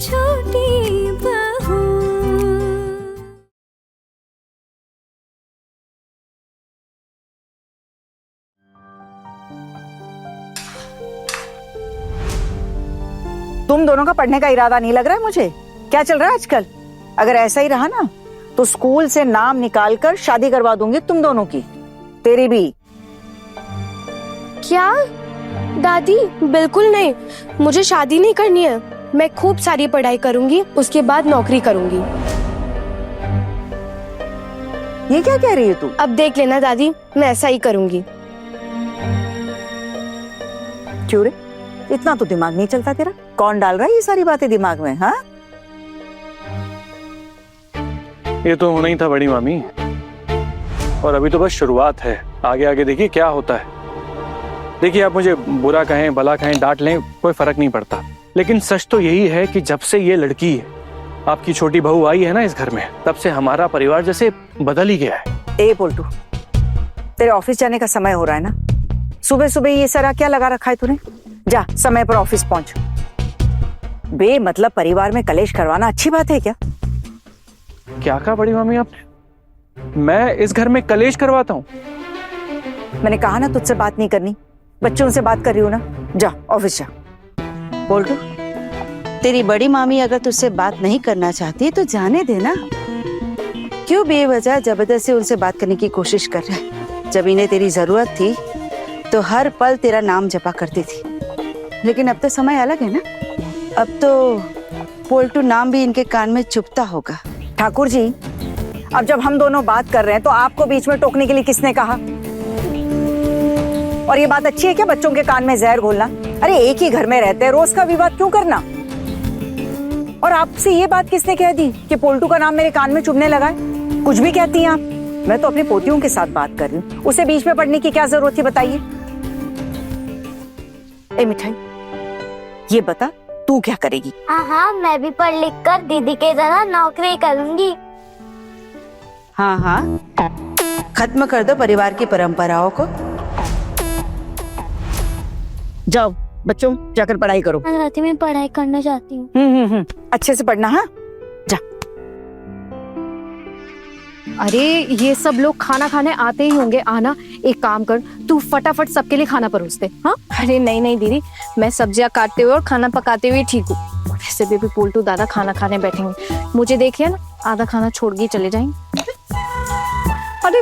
छोटी बहू। तुम दोनों का पढ़ने का इरादा नहीं लग रहा है मुझे। क्या चल रहा है आजकल? अगर ऐसा ही रहा ना तो स्कूल से नाम निकाल कर शादी करवा दूंगी तुम दोनों की, तेरी भी। क्या दादी? बिल्कुल नहीं, मुझे शादी नहीं करनी है। मैं खूब सारी पढ़ाई करूंगी, उसके बाद नौकरी करूंगी। ये क्या कह रही है तू? अब देख लेना दादी, मैं ऐसा ही करूंगी। क्यों रे, इतना तो दिमाग नहीं चलता तेरा? कौन डाल रहा है ये सारी बातें दिमाग में? हाँ, ये तो होना ही था बड़ी मामी, और अभी तो बस शुरुआत है। आगे आगे देखिए क्या होता है। देखिए, आप मुझे बुरा कहें भला कहें डांट लें, कोई फर्क नहीं पड़ता, लेकिन सच तो यही है कि जब से ये लड़की आपकी छोटी बहू आई है ना इस घर में, तब से हमारा परिवार जैसे बदल ही गया है। ए पोल्टू, तेरे ऑफिस जाने का समय हो रहा है ना। सुबह सुबह ये सारा क्या लगा रखा है तूने? जा समय पर ऑफिस पहुंच। बे मतलब परिवार में कलेश करवाना अच्छी बात है क्या? क्या कहा बड़ी मामी आपने? मैं इस घर में कलेश करवाता हूँ? मैंने कहा ना तुझसे बात नहीं करनी, बच्चों से बात कर रही हूँ ना। जा ऑफिस जा। पोल्टू, तेरी बड़ी मामी अगर तुझसे बात नहीं करना चाहती तो जाने देना। क्यों बेवजह जबरदस्ती उनसे बात करने की कोशिश कर रहा है? जब इन्हें तेरी जरूरत थी तो हर पल तेरा नाम जपा करती थी, लेकिन अब तो समय अलग है ना। अब तो पोल्टू नाम भी इनके कान में चुभता होगा। ठाकुर जी, अब जब हम दोनों बात कर रहे हैं तो आपको बीच में टोकने के लिए किसने कहा? और ये बात अच्छी है क्या बच्चों के कान में जहर घोलना? अरे एक ही घर में रहते हैं, रोज का विवाद क्यों करना? और आपसे ये बात किसने कह दी कि पोल्टू का नाम मेरे कान में चुभने लगा है? कुछ भी कहती हैं आप। मैं तो अपनी पोतियों के साथ बात कर रही हूँ, उसे बीच में पड़ने की क्या जरूरत थी बताइए? ए मिठाई, ये बता तू क्या करेगी? हाँ, मैं भी पढ़ लिख कर दीदी के तरह नौकरी करूंगी। हाँ हाँ, खत्म कर दो परिवार की परंपराओं को। जाओ बच्चों, जाकर पढ़ाई करो। मैं पढ़ाई करना चाहती हूँ। अच्छे से पढ़ना। हाँ जा। अरे ये सब लोग खाना खाने आते ही होंगे। आना, एक काम कर, तू फटाफट सबके लिए खाना परोस दे। हाँ? अरे नहीं नहीं दीदी, मैं सब्जियां काटते हुए और खाना पकाते हुए ठीक हूँ। वैसे भी पोल्टू दादा खाना खाने बैठेंगे, मुझे देखिए ना, आधा खाना छोड़ के चले जाएंगे। अरे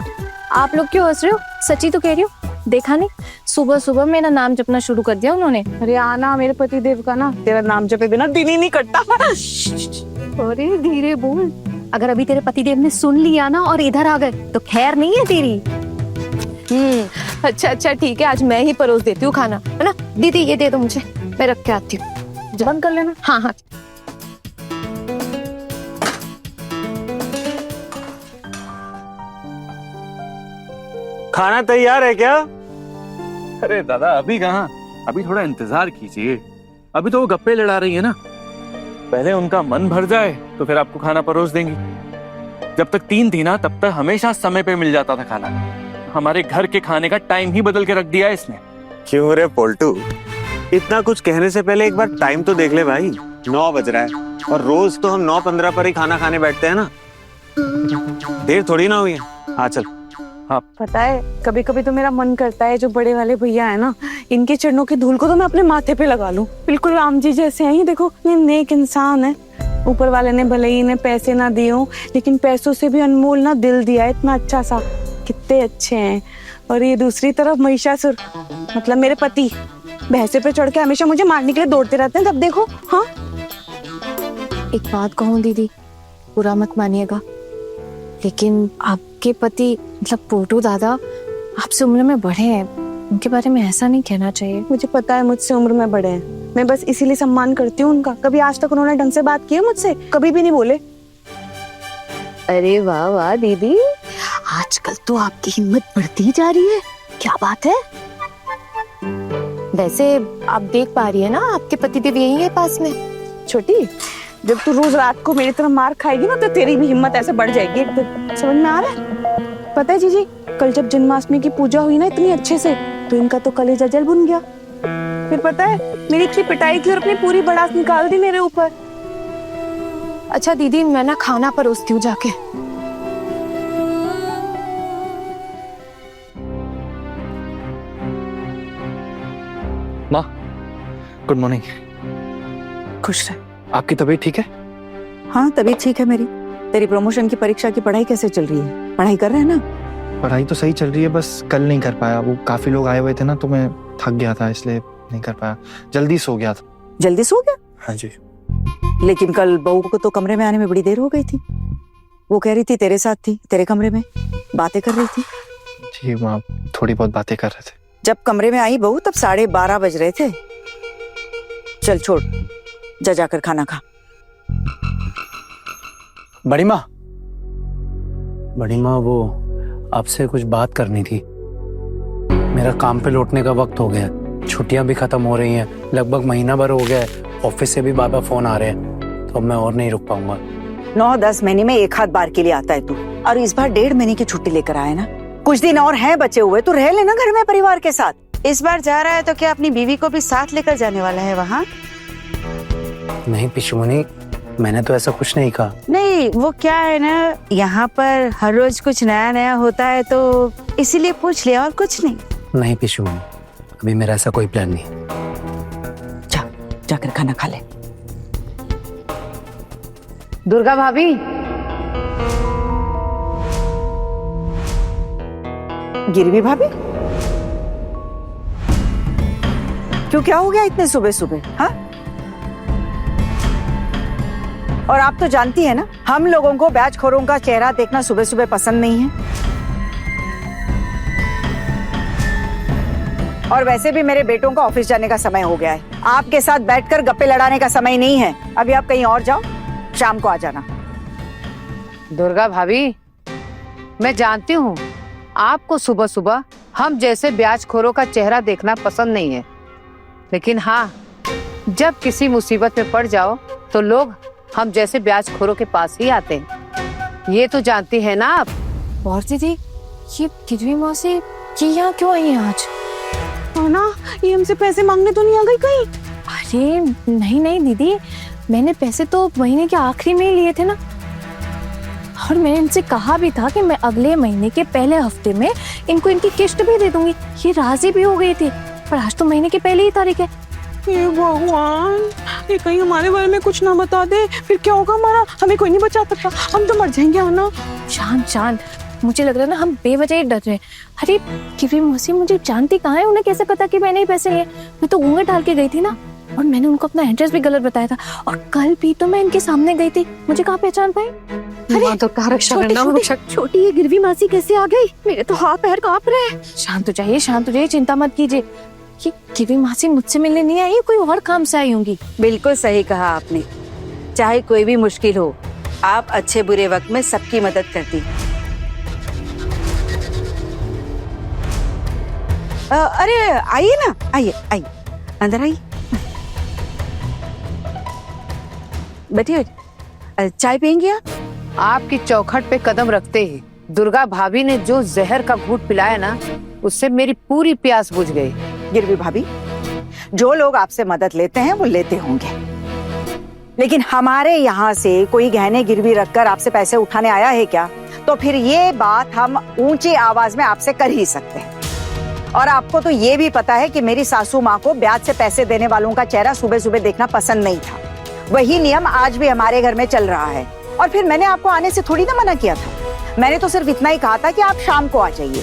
आप लोग क्यों हंस रहे हो? सच्ची तो कह रही हो। देखा नहीं, सुबह सुबह मेरा नाम जपना शुरू कर दिया उन्होंने। अरे आना, मेरे पति देव का ना तेरा नाम जपे बिना दिन ही नहीं कटता। अरे धीरे बोल, अगर अभी तेरे पति देव ने सुन लिया ना और इधर आ गए तो खैर नहीं है तेरी। अच्छा ठीक है, आज मैं ही परोस देती हूँ खाना, है ना। दीदी ये दे दो मुझे, मैं रख के आती हूँ। बंद कर लेना। हाँ। खाना तैयार है क्या? अरे दादा अभी कहाँ, अभी थोड़ा इंतजार कीजिए। अभी तो वो गप्पे लड़ा रही है ना, पहले उनका मन भर जाए तो फिर आपको खाना परोस देंगी। जब तक 3 थी ना तब तक हमेशा समय पे मिल जाता था खाना। हमारे घर के खाने का टाइम ही बदल के रख दिया है इसने। क्यों रे पोल्टू, इतना कुछ कहने से पहले एक बार टाइम तो देख ले भाई। 9 बज रहा है और रोज तो हम 9:15 पर ही खाना खाने बैठते हैं ना। देर थोड़ी ना हुई है। हाँ चल। हाँ पता है, कभी कभी तो मेरा मन करता है जो बड़े वाले भैया है ना, इनके चरणों की धूल को तो मैं अपने माथे पे लगा लूं। बिल्कुल राम जी जैसे हैं। ये देखो, ये नेक इंसान है। ऊपर वाले ने भले ही इन्हें पैसे ना दिए हो, लेकिन पैसों से भी अनमोल ना दिल दिया है, इतना अच्छा सा। कितने अच्छे हैं। और ये दूसरी तरफ महिषासुर, मतलब मेरे पति, भैंसे पे चढ़ के हमेशा मुझे मारने के लिए दौड़ते रहते हैं जब देखो। हाँ, एक बात कहूँ दीदी, बुरा मत मानिएगा, लेकिन आपके पति मतलब पोल्टू दादा आपसे उम्र में बड़े हैं, उनके बारे में ऐसा नहीं कहना चाहिए। मुझे पता है मुझसे उम्र में बड़े हैं, मैं बस इसीलिए सम्मान करती हूँ उनका। कभी आज तक उन्होंने ढंग से बात की है मुझसे? कभी भी नहीं बोले। अरे वाह वाह दीदी, आजकल तो आपकी हिम्मत बढ़ती जा रही है। क्या बात है? वैसे आप देख पा रही है ना, आपके पतिदेव यही है पास में। छोटी, जब तू रोज रात को मेरी तरह मार खाएगी ना तो तेरी भी हिम्मत ऐसे बढ़ जाएगी एक दिन। समझ में आ रहा है? पता है जीजी, कल जब जन्माष्टमी की पूजा हुई ना इतनी अच्छे से, तो इनका तो कलेजा जल बुन गया। फिर पता है, मेरी इतनी पिटाई की और अपनी पूरी भड़ास निकाल दी मेरे ऊपर। अच्छा दीदी, मैं ना खाना परोसती हूँ जाके। माँ, गुड मॉर्निंग। खुश रहे। आपकी तबीयत ठीक है? हाँ, तबीयत ठीक है मेरी। तेरी प्रमोशन की परीक्षा की पढ़ाई कैसे चल रही है? पढ़ाई कर रहे हैं ना? पढ़ाई तो सही चल रही है, बस कल नहीं कर पाया। वो काफी लोग आए हुए थे ना, तो मैं थक गया था, इसलिए नहीं कर पाया। जल्दी सो गया था। जल्दी सो गया? हाँ जी। लेकिन कल बहू को तो कमरे में आने में बड़ी देर हो गई थी। वो कह रही थी तेरे साथ थी, तेरे कमरे में बातें कर रही थी। जी माँ, थोड़ी बहुत बातें कर रहे थे। जब कमरे में आई बहू तब 12:30 बज रहे थे। चल छोड़, जा जाकर खाना खा। बड़ी माँ, वो आपसे कुछ बात करनी थी। मेरा काम पे लौटने का वक्त हो गया, छुट्टियां भी खत्म हो रही हैं, लगभग महीना भर हो गया है। ऑफिस से भी बाबा फोन आ रहे हैं, तो अब मैं और नहीं रुक पाऊंगा। 9-10 महीने में एक आध बार के लिए आता है तू, और इस बार 1.5 महीने की छुट्टी लेकर आया ना। कुछ दिन और हैं बचे हुए, तू रह लेना घर में परिवार के साथ। इस बार जा रहा है तो क्या अपनी बीवी को भी साथ लेकर जाने वाला है वहाँ? नहीं पिशुमनी, मैंने तो ऐसा कुछ नहीं कहा। नहीं, वो क्या है ना, यहाँ पर हर रोज कुछ नया नया होता है, तो इसीलिए पूछ लिया, और कुछ नहीं। नहीं पिशुमनी, अभी मेरा ऐसा कोई प्लान नहीं। जा, जाकर खाना खा ले। दुर्गा भाभी, गिरवी भाभी, क्यों, क्या हो गया इतने सुबह सुबह? हाँ, और आप तो जानती है ना, हम लोगों को ब्याजखोरों का चेहरा देखना सुबह सुबह पसंद नहीं है। और वैसे भी मेरे बेटों का ऑफिस जाने का समय हो गया है। आपके साथ बैठकर गप्पे लड़ाने का समय नहीं है। अभी आप कहीं और जाओ, शाम को आ जाना। दुर्गा भाभी, मैं जानती हूँ आपको सुबह सुबह हम जैसे ब्याजखोरों का चेहरा देखना पसंद नहीं है, लेकिन हाँ, जब किसी मुसीबत में पड़ जाओ तो लोग हम जैसे ब्याजखोरों के पास ही आते हैं। ये तो जानती है ना आप। और दीदी, ये गिरवी मौसी ये यहाँ क्यों आई है आज? ना, ये हमसे पैसे मांगने तो नहीं आ गई कहीं? अरे नहीं नहीं दीदी, मैंने पैसे तो महीने के आखिरी में ही लिए थे ना, और मैंने इनसे कहा भी था कि मैं अगले महीने के पहले हफ्ते में इनको इनकी किस्त भी दे दूंगी। ये राजी भी हो गई थी, पर आज तो महीने की पहली ही तारीख है। हे भगवान, ये कहीं हमारे बारे में कुछ ना बता दे, फिर क्या होगा हमारा? हमें कोई नहीं बचा सकता, हम तो मर जाएंगे। ना शांत, मुझे लग रहा है ना हम बेवजह ही डर रहे हैं। अरे गिरवी मौसी मुझे जानती कहाँ है, उन्हें कैसे पता कि मैंने ही पैसे लिए? मैं तो घूंघट डाल के गई थी ना, और मैंने उनको अपना एड्रेस भी गलत बताया था, और कल भी तो मैं इनके सामने गई थी, मुझे कहाँ पहचान पाए? अरे तो छोटी ये गिरवी मासी कैसे आ गई? मेरे तो हाथ पैर कांप रहे हैं। शांत हो जाइए, चिंता मत कीजिए। ये गिरवी मासी मुझसे मिलने नहीं आई, कोई और काम से आई होंगी। बिल्कुल सही कहा आपने। चाहे कोई भी मुश्किल हो, आप अच्छे बुरे वक्त में सबकी मदद करती। अरे आइए ना, आइए, अंदर आइए, बैठिए। चाय पियेंगे आप? आपकी चौखट पे कदम रखते ही दुर्गा भाभी ने जो जहर का घूंट पिलाया ना, उससे मेरी पूरी प्यास बुझ गई। गिरवी भाभी, जो लोग आपसे मदद लेते हैं वो लेते होंगे, लेकिन हमारे यहाँ से कोई गहने गिरवी रखकर आपसे पैसे उठाने आया है क्या? तो फिर ये बात हम ऊंची आवाज में आपसे कर ही सकते हैं। और आपको तो ये भी पता है कि मेरी सासू माँ को ब्याज से पैसे देने वालों का चेहरा सुबह सुबह देखना पसंद नहीं था। वही नियम आज भी हमारे घर में चल रहा है। और फिर मैंने आपको आने से थोड़ी ना मना किया था, मैंने तो सिर्फ इतना ही कहा था कि आप शाम को आ जाइए।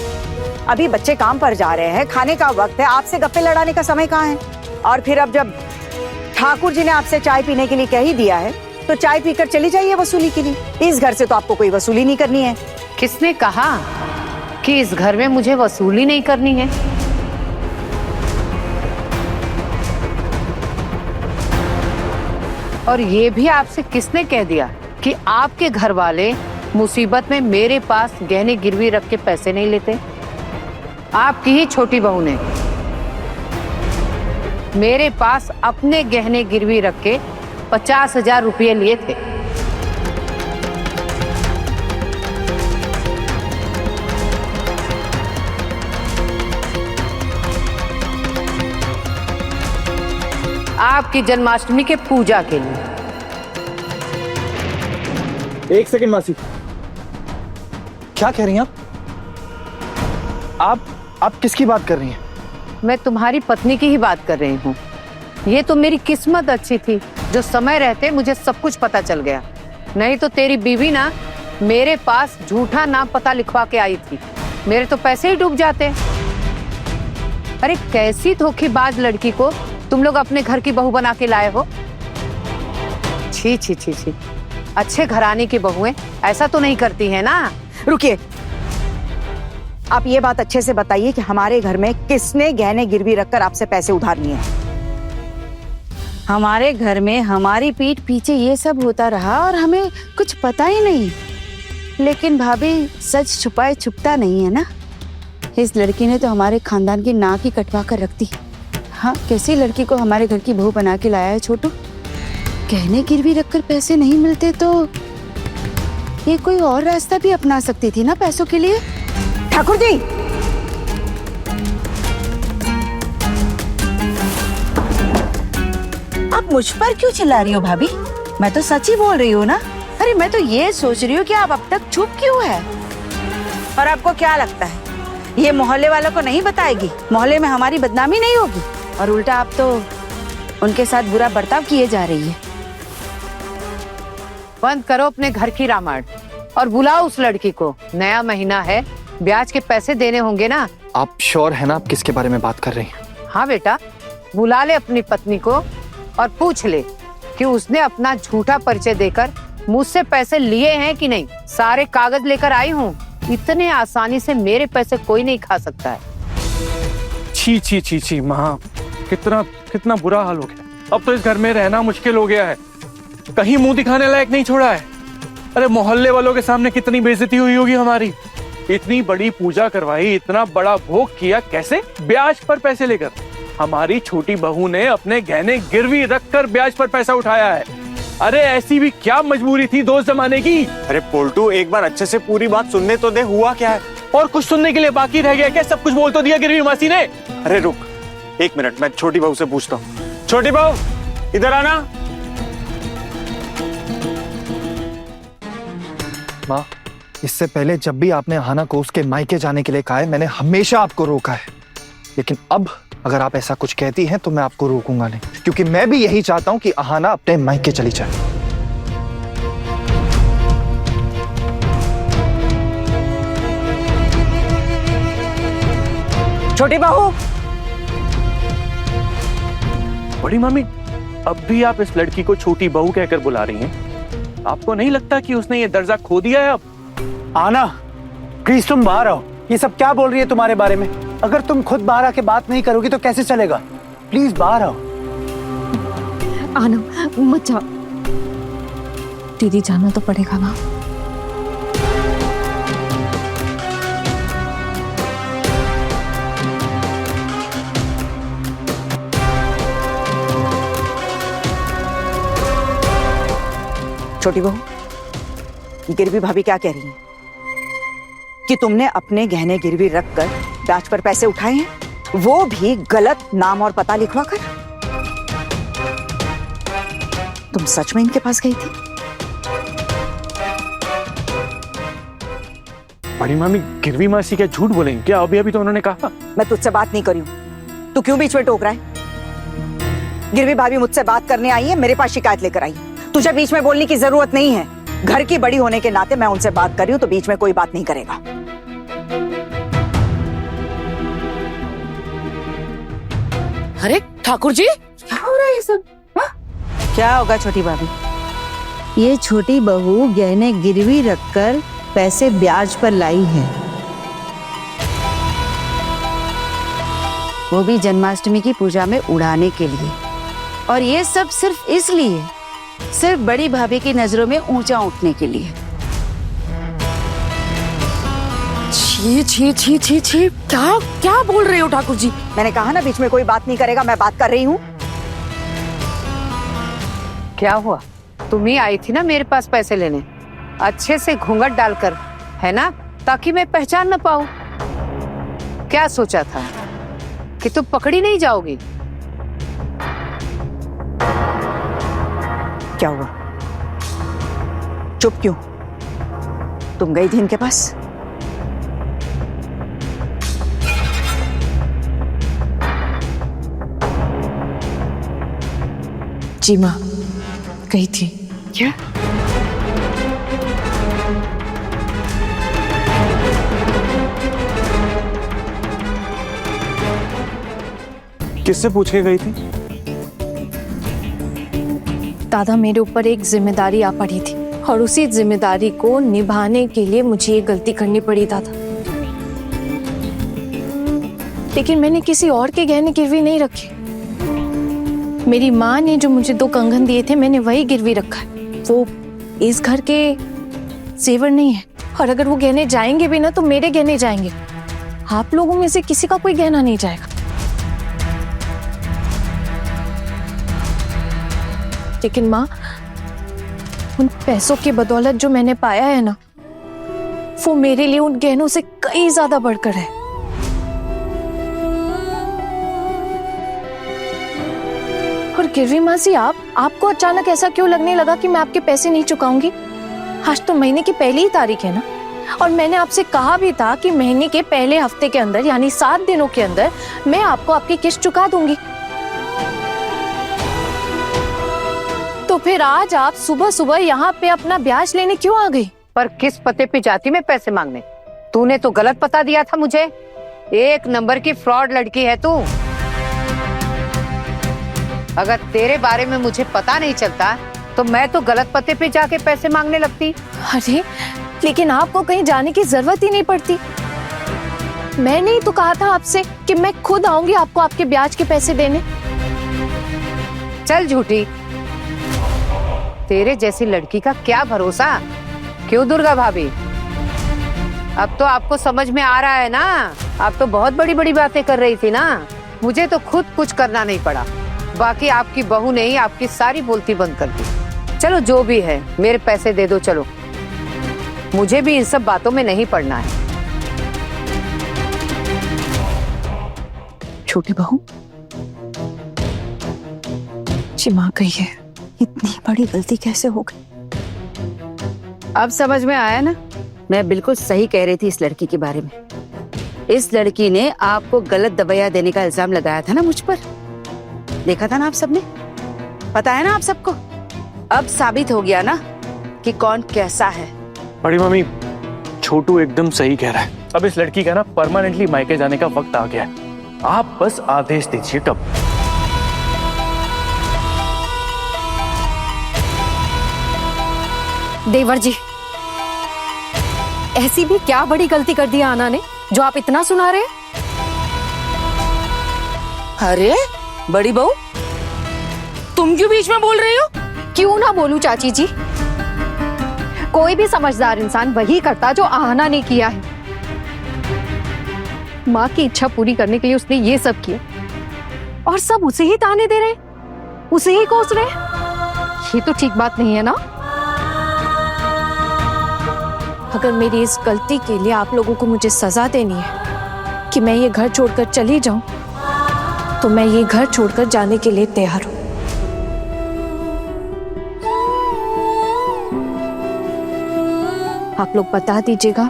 अभी बच्चे काम पर जा रहे हैं, खाने का वक्त है, आपसे गप्पे लड़ाने का समय कहाँ है? और फिर अब जब ठाकुर जी ने आपसे चाय पीने के लिए कह ही दिया है, तो चाय पीकर चली जाइए वसूली के लिए। इस घर से तो आपको कोई वसूली नहीं करनी है। किसने कहा कि इस घर में मुझे वसूली नहीं करनी है? और ये भी आपसे किसने कह दिया कि आपके घर वाले मुसीबत में मेरे पास गहने गिरवी रख के पैसे नहीं लेते? आपकी ही छोटी बहू ने मेरे पास अपने गहने गिरवी रख के 50,000 रुपये लिए थे। आपकी जन्माष्टमी के पूजा के लिए। एक सेकंड मासी, क्या कह रही हैं आप किसकी बात कर रही हैं? मैं तुम्हारी पत्नी की ही बात कर रही हूँ। ये तो मेरी किस्मत अच्छी थी जो समय रहते मुझे सब कुछ पता चल गया, नहीं तो तेरी बीवी ना मेरे पास झूठा नाम पता लिखवा के आई थी, मेरे तो पैसे ही डूब जाते। अरे कैसी धोखेबाज लड़की को तुम लोग अपने घर की बहू बना के लाए हो। छी छी छी छी, अच्छे घराने की बहुएं ऐसा तो नहीं करती है ना। रुकिए, आप ये बात अच्छे से बताइए कि हमारे घर में किसने गहने गिरवी रखकर आपसे पैसे उधार लिए हैं? हमारे घर में हमारी पीठ पीछे ये सब होता रहा और हमें कुछ पता ही नहीं। लेकिन भाभी, सच छुपाए छुपता नहीं है ना। इस लड़की ने तो हमारे खानदान की नाक ही कटवा कर रख दी। हाँ, कैसी लड़की को हमारे घर की बहू बना के लाया है छोटू। गहने गिरवी रखकर पैसे नहीं मिलते तो ये कोई और रास्ता भी अपना सकती थी ना पैसों के लिए। ठाकुर जी, आप मुझ पर क्यों चिल्ला रही हो भाभी? मैं तो सच ही बोल रही हूँ ना। अरे मैं तो ये सोच रही हूँ कि आप अब तक चुप क्यों है। और आपको क्या लगता है ये मोहल्ले वालों को नहीं बताएगी? मोहल्ले में हमारी बदनामी नहीं होगी? और उल्टा आप तो उनके साथ बुरा बर्ताव किए जा रही है। बंद करो अपने घर की रामायण और बुलाओ उस लड़की को। नया महीना है, ब्याज के पैसे देने होंगे ना। आप श्योर है ना आप किसके बारे में बात कर रही हैं? हाँ बेटा, बुला ले अपनी पत्नी को और पूछ ले कि उसने अपना झूठा परिचय देकर मुझसे पैसे लिए हैं कि नहीं। सारे कागज लेकर आई हूँ। इतने आसानी से मेरे पैसे कोई नहीं खा सकता है। छी छी छी छी माँ, कितना कितना बुरा हाल हो गया। अब तो इस घर में रहना मुश्किल हो गया है, कहीं मुंह दिखाने लायक नहीं छोड़ा है। अरे मोहल्ले वालों के सामने कितनी बेइज्जती हुई होगी हमारी। इतनी बड़ी पूजा करवाई, इतना बड़ा भोग किया, कैसे? ब्याज पर पैसे लेकर। हमारी छोटी बहू ने अपने गहने गिरवी रखकर ब्याज पर पैसा उठाया है। अरे ऐसी भी क्या मजबूरी थी दोस्त जमाने की। अरे पोल्टू, एक बार अच्छे से पूरी बात सुनने तो दे, हुआ क्या है? और कुछ सुनने के लिए बाकी रह गया क्या? सब कुछ बोल तो दिया गिरवी मासी ने। अरे रुक एक मिनट, मैं छोटी बहू से पूछता हूँ। छोटी बहू, इधर आना। माँ, इससे पहले जब भी आपने अहाना को उसके मायके जाने के लिए कहा है, मैंने हमेशा आपको रोका है। लेकिन अब अगर आप ऐसा कुछ कहती हैं तो मैं आपको रोकूंगा नहीं, क्योंकि मैं भी यही चाहता हूं कि अहाना अपने मायके चली जाए। छोटी बहू। बड़ी मामी, अब भी आप इस लड़की को छोटी बहू कहकर बुला रही हैं? आपको नहीं लगता कि उसने ये दर्जा खो दिया है अब? आना, प्लीज तुम बाहर आओ। ये सब क्या बोल रही है तुम्हारे बारे में? अगर तुम खुद बाहर आके बात नहीं करोगी तो कैसे चलेगा? प्लीज बाहर आओ। आना मत जाओ, दीदी जाना तो पड़ेगा ना। छोटी बहू, गिरवी भाभी क्या कह रही है कि तुमने अपने गहने गिरवी रखकर ब्याज पर पैसे उठाए हैं, वो भी गलत नाम और पता लिखवा कर। तुम सच में इनके पास गई थी? बड़ी मामी, गिरवी मासी क्या झूठ बोलेंगे क्या? अभी अभी तो उन्होंने कहा। मैं तुझसे बात नहीं करी हूं, तू क्यों बीच में टोक रहा है? गिरवी भाभी मुझसे बात करने आई है, मेरे पास शिकायत लेकर आई है। तुझे बीच में बोलने की जरूरत नहीं है। घर की बड़ी होने के नाते मैं उनसे बात कर रही हूं, तो बीच में कोई बात नहीं करेगा। अरे ठाकुर जी, क्या हो रहा है ये सब? क्या होगा छोटी भाभी? ये छोटी बहू गहने गिरवी रखकर पैसे ब्याज पर लाई है, वो भी जन्माष्टमी की पूजा में उड़ाने के लिए। और ये सब सिर्फ इसलिए, सिर्फ बड़ी भाभी की नजरों में ऊंचा उठने के लिए। छी छी छी छी छी, क्या क्या बोल रहे हो ठाकुर जी? मैंने कहा ना बीच में कोई बात नहीं करेगा, मैं बात कर रही हूँ। क्या हुआ? तुम ही आई थी ना मेरे पास पैसे लेने, अच्छे से घूंघट डालकर, है ना, ताकि मैं पहचान न पाऊं। क्या सोचा था कि तुम पकड़ी नहीं जाओगी? क्या हुआ? चुप क्यों? तुम गई थी इनके पास? जी माँ, गई थी। क्या? किससे पूछ के गई थी? दादा, मेरे ऊपर एक जिम्मेदारी आ पड़ी थी और उसी जिम्मेदारी को निभाने के लिए मुझे ये गलती करनी पड़ी दादा। लेकिन मैंने किसी और के गहने गिरवी नहीं रखे। मेरी माँ ने जो मुझे 2 कंगन दिए थे, मैंने वही गिरवी रखा है। वो इस घर के जेवर नहीं है, और अगर वो गहने जाएंगे भी ना तो मेरे गहने जाएंगे। आप लोगों में से किसी का कोई गहना नहीं जाएगा। लेकिन माँ, उन पैसों की बदौलत जो मैंने पाया है ना, वो मेरे लिए उन गहनों से कई ज्यादा बढ़कर है। और गिरवी मासी, आपको अचानक ऐसा क्यों लगने लगा कि मैं आपके पैसे नहीं चुकाऊंगी? आज तो महीने की पहली ही तारीख है ना, और मैंने आपसे कहा भी था कि महीने के पहले हफ्ते के अंदर, यानी 7 दिनों के अंदर मैं आपको आपकी किस्त चुका दूंगी। तो फिर आज आप सुबह सुबह यहाँ पे अपना ब्याज लेने क्यों आ गई? पर किस पते पे जाती मैं पैसे मांगने? तूने तो गलत पता दिया था मुझे। 1 नंबर की फ्रॉड लड़की है तू। अगर तेरे बारे में मुझे पता नहीं चलता तो मैं तो गलत पते पे जाके पैसे मांगने लगती। अरे लेकिन आपको कहीं जाने की जरूरत ही नहीं पड़ती। मैंने ही तो कहा था आपसे कि मैं खुद आऊंगी आपको आपके ब्याज के पैसे देने। चल झूठी, तेरे जैसी लड़की का क्या भरोसा। क्यों दुर्गा भाभी, अब तो आपको समझ में आ रहा है ना? आप तो बहुत बड़ी बड़ी बातें कर रही थी ना। मुझे तो खुद कुछ करना नहीं पड़ा, बाकी आपकी बहू ने ही आपकी सारी बोलती बंद कर दी। चलो जो भी है, मेरे पैसे दे दो। चलो, मुझे भी इन सब बातों में नहीं पड़ना है। छोटी बहू, जी माँ कही है, इतनी बड़ी गलती कैसे हो गई? अब समझ में आया ना? मैं बिल्कुल सही कह रही थी इस लड़की के बारे में। इस लड़की ने आपको गलत दवाइयां देने का इल्जाम लगाया था ना मुझ पर। देखा था ना आप सबने, पता है ना आप सबको। अब साबित हो गया ना कि कौन कैसा है। बड़ी मम्मी, छोटू एकदम सही कह रहा है। अब इस लड़की का ना परमानेंटली मायके जाने का वक्त आ गया है। आप बस आदेश दीजिए कब। देवर जी, ऐसी भी क्या बड़ी गलती कर दी आना ने जो आप इतना सुना रहे हैं? अरे बड़ी बहू, तुम क्यों बीच में बोल रही हो? क्यों ना बोलूं चाची जी, कोई भी समझदार इंसान वही करता जो आहना ने किया है। माँ की इच्छा पूरी करने के लिए उसने ये सब किया, और सब उसे ही ताने दे रहे, उसे ही कोस रहे। ये तो ठीक बात नहीं है ना। अगर मेरी इस गलती के लिए आप लोगों को मुझे सजा देनी है कि मैं ये घर छोड़कर चली जाऊं, तो मैं ये घर छोड़कर जाने के लिए तैयार हूं। आप लोग बता दीजिएगा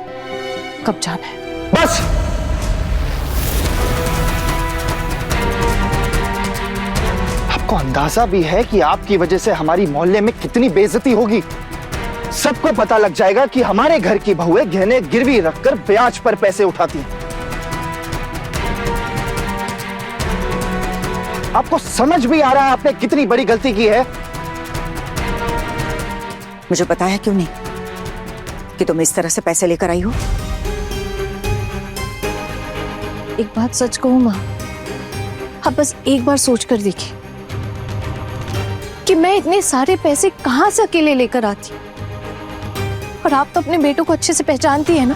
कब जाना है। बस, आपको अंदाजा भी है कि आपकी वजह से हमारी मोहल्ले में कितनी बेइज्जती होगी। सबको पता लग जाएगा कि हमारे घर की बहुएं गहने गिरवी रखकर ब्याज पर पैसे उठाती हैं। आपको समझ भी आ रहा है आपने कितनी बड़ी गलती की है? मुझे पता है क्यों नहीं कि तुम इस तरह से पैसे लेकर आई हो। एक बात सच कहूं माँ, आप बस एक बार सोच कर देखिए कि मैं इतने सारे पैसे कहां से अकेले लेकर आती। और आप तो अपने बेटों को अच्छे से पहचानती है ना,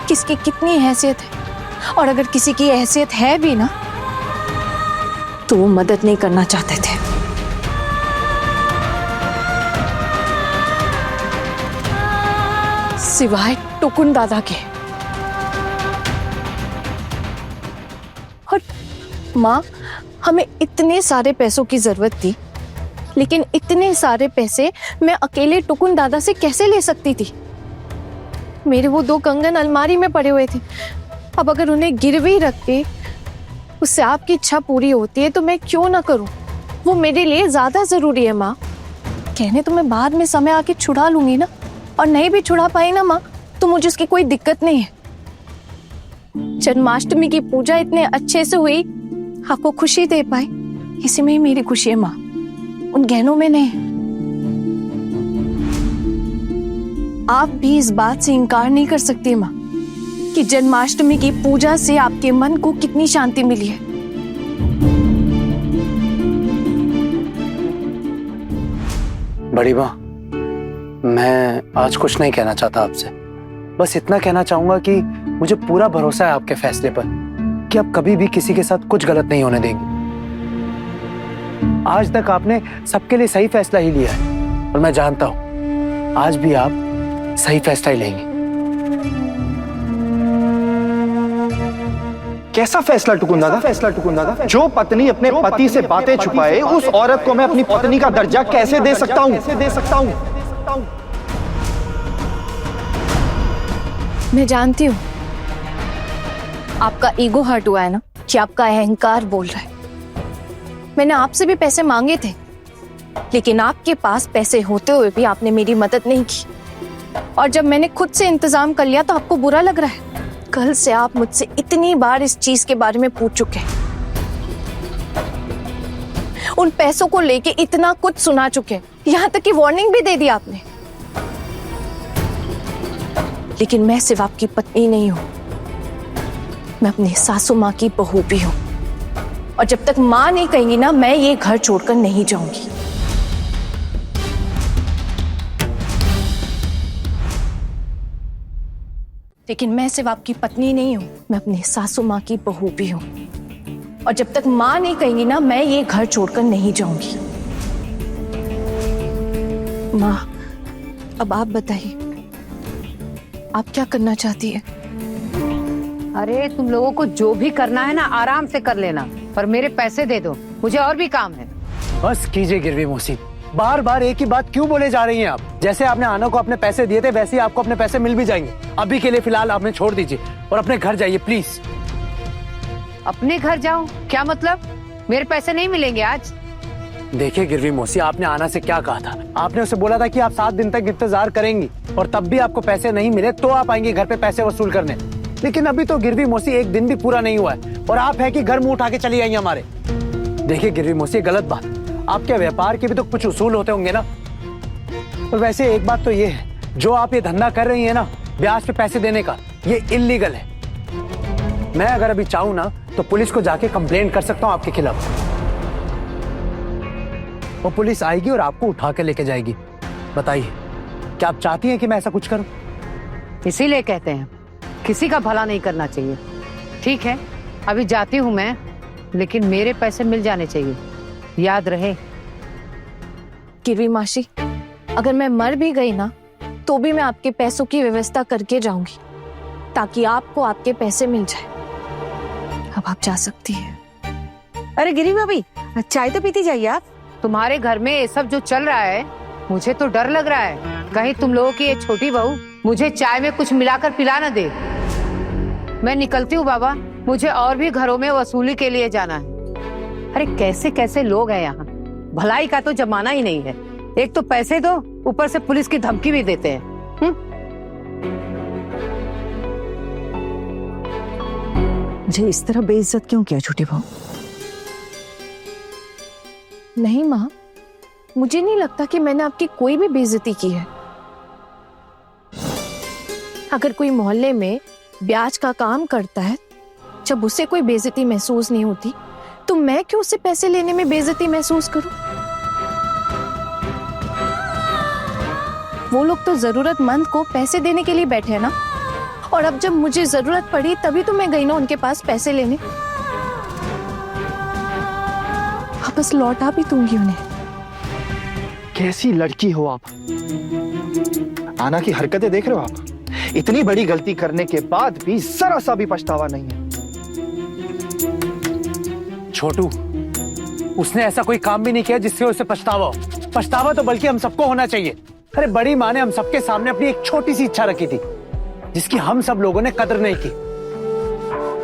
किसकी कितनी हैसियत है। और अगर किसी की हैसियत है भी ना, तो वो मदद नहीं करना चाहते थे। सिवाय टुकुन दादा के। और माँ, हमें इतने सारे पैसों की जरूरत थी, लेकिन इतने सारे पैसे मैं अकेले टुकुन दादा से कैसे ले सकती थी? मेरे वो 2 कंगन अलमारी में पड़े हुए थे। अब अगर उन्हें गिरवी रख के उससे आपकी इच्छा पूरी होती है तो मैं क्यों ना करूं? वो मेरे लिए ज्यादा जरूरी है माँ। कहने तो मैं बाद में समय आके छुड़ा लूंगी ना, और नहीं भी छुड़ा पाई ना माँ तो मुझे उसकी कोई दिक्कत नहीं है। जन्माष्टमी की पूजा इतने अच्छे से हुई, आपको खुशी दे पाई, इसी में ही मेरी खुशी है माँ, उन गहनों में नहीं। आप भी इस बात से इनकार नहीं कर सकती माँ कि जन्माष्टमी की पूजा से आपके मन को कितनी शांति मिली है। बड़ी माँ, मैं आज कुछ नहीं कहना चाहता आपसे, बस इतना कहना चाहूंगा कि मुझे पूरा भरोसा है आपके फैसले पर कि आप कभी भी किसी के साथ कुछ गलत नहीं होने देंगे। आज तक आपने सबके लिए सही फैसला ही लिया है और मैं जानता हूं आज भी आप सही फैसला ही लेंगे। कैसा फैसला टुकुन दादा? जो पत्नी अपने पति से बातें छुपाए, उस औरत को मैं अपनी पत्नी का दर्जा कैसे दे सकता हूं? मैं जानती हूँ आपका ईगो हर्ट हुआ है ना, कि आपका अहंकार बोल रहा है। मैंने आपसे भी पैसे मांगे थे, लेकिन आपके पास पैसे होते हुए भी आपने मेरी मदद नहीं की, और जब मैंने खुद से इंतजाम कर लिया तो आपको बुरा लग रहा है। कल से आप मुझसे इतनी बार इस चीज के बारे में पूछ चुके हैं, उन पैसों को लेके इतना कुछ सुना चुके हैं, यहां तक कि वार्निंग भी दे दी आपने। लेकिन मैं सिर्फ आपकी पत्नी नहीं हूं, मैं अपनी सासू माँ की बहू भी हूं, और जब तक माँ नहीं कहेंगी ना, मैं ये घर छोड़कर नहीं जाऊंगी। लेकिन मैं सिर्फ आपकी पत्नी नहीं हूं, मैं अपनी सासू माँ की बहू भी हूं, और जब तक माँ नहीं कहेंगी ना, मैं ये घर छोड़कर नहीं जाऊंगी। माँ, अब आप बताइए, आप क्या करना चाहती है? अरे तुम लोगों को जो भी करना है ना आराम से कर लेना, पर मेरे पैसे दे दो, मुझे और भी काम है। बस कीजिए गिरवी मौसी, बार बार एक ही बात क्यों बोले जा रही हैं आप? जैसे आपने आना को अपने पैसे दिए थे वैसे ही आपको अपने पैसे मिल भी जाएंगे। अभी के लिए फिलहाल आप हमें छोड़ दीजिए और अपने घर जाइए प्लीज। अपने घर जाऊं? क्या मतलब? मेरे पैसे नहीं मिलेंगे आज? देखिए गिरवी मौसी, आपने आना से क्या कहा था? आपने उसे बोला था कि आप 7 दिन तक इंतजार करेंगी और तब भी आपको पैसे नहीं मिले तो आप आएंगे घर पे पैसे वसूल करने। लेकिन अभी तो गिरवी मौसी 1 दिन भी पूरा नहीं हुआ है और आप है कि घर मुंह उठा के चली आई हमारे। देखिए गिरवी मौसी, गलत बात, आपके व्यापार के भी तो कुछ उसूल होते होंगे ना। और वैसे एक बात तो ये है, जो आप ये धंधा कर रही है ना ब्याज पे पैसे देने का, ये इल्लीगल है। मैं अगर अभी चाहूं ना तो पुलिस को जाके कंप्लेंट कर सकता हूं आपके खिलाफ। वो पुलिस आएगी और आपको उठा के लेके जाएगी। बताइए, क्या आप चाहती हैं कि मैं ऐसा कुछ करूं? इसीलिए कहते हैं किसी का भला नहीं करना चाहिए। ठीक है, अभी जाती हूँ मैं, लेकिन मेरे पैसे मिल जाने चाहिए, याद रहे। गिरवी मासी, अगर मैं मर भी गई ना तो भी मैं आपके पैसों की व्यवस्था करके जाऊंगी, ताकि आपको आपके पैसे मिल जाए। अब आप जा सकती हैं। अरे गिरी भाभी, चाय तो पीती जाइए आप। तुम्हारे घर में ये सब जो चल रहा है, मुझे तो डर लग रहा है कहीं तुम लोगों की ये छोटी बहू मुझे चाय में कुछ मिलाकर पिला ना दे। मैं निकलती हूँ बाबा, मुझे और भी घरों में वसूली के लिए जाना है। अरे कैसे कैसे लोग हैं यहाँ, भलाई का तो जमाना ही नहीं है। एक तो पैसे दो, ऊपर से पुलिस की धमकी भी देते हैं। मुझे इस तरह बेइज्जत क्यों किया छोटी बहू? नहीं माँ, मुझे नहीं लगता कि मैंने आपकी कोई भी बेइज्जती की है। अगर कोई मोहल्ले में ब्याज का काम करता है, जब उसे कोई बेइज्जती महसूस नहीं होती, तो मैं क्यों उससे पैसे लेने में बेइज्जती महसूस करूं? वो लोग तो जरूरतमंद को पैसे देने के लिए बैठे हैं ना, और अब जब मुझे जरूरत पड़ी तभी तो मैं गई ना उनके पास पैसे लेने। वापस लौटा भी दूंगी उन्हें। कैसी लड़की हो आप? आना की हरकतें देख रहे हो आप? इतनी बड़ी गलती करने के बाद भी जरा सा भी पछतावा नहीं है। छोटू, उसने ऐसा कोई काम भी नहीं किया जिससे उसे पछतावा हो। पछतावा तो बल्कि हम सबको होना चाहिए। अरे बड़ी माँ ने हम सबके सामने अपनी एक छोटी सी इच्छा रखी थी जिसकी हम सब लोगों ने कदर नहीं की।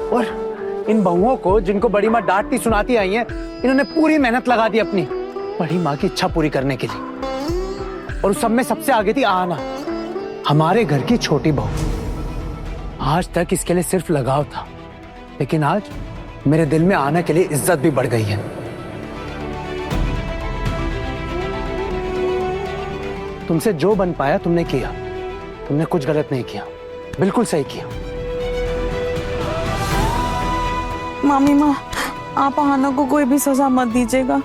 और इन बहुओं को जिनको बड़ी माँ डांटती सुनाती आई है, इन्होंने पूरी मेहनत लगा दी अपनी बड़ी माँ की इच्छा पूरी करने के लिए। और उस सब में सबसे आगे थी आना, हमारे घर की छोटी बहू। आज तक इसके लिए सिर्फ लगाव था, लेकिन आज मेरे दिल में आना के लिए इज्जत भी बढ़ गई है। तुमसे जो बन पाया तुमने किया, तुमने कुछ गलत नहीं किया, बिल्कुल सही किया। मामी माँ, आप आना को कोई भी सजा मत दीजिएगा,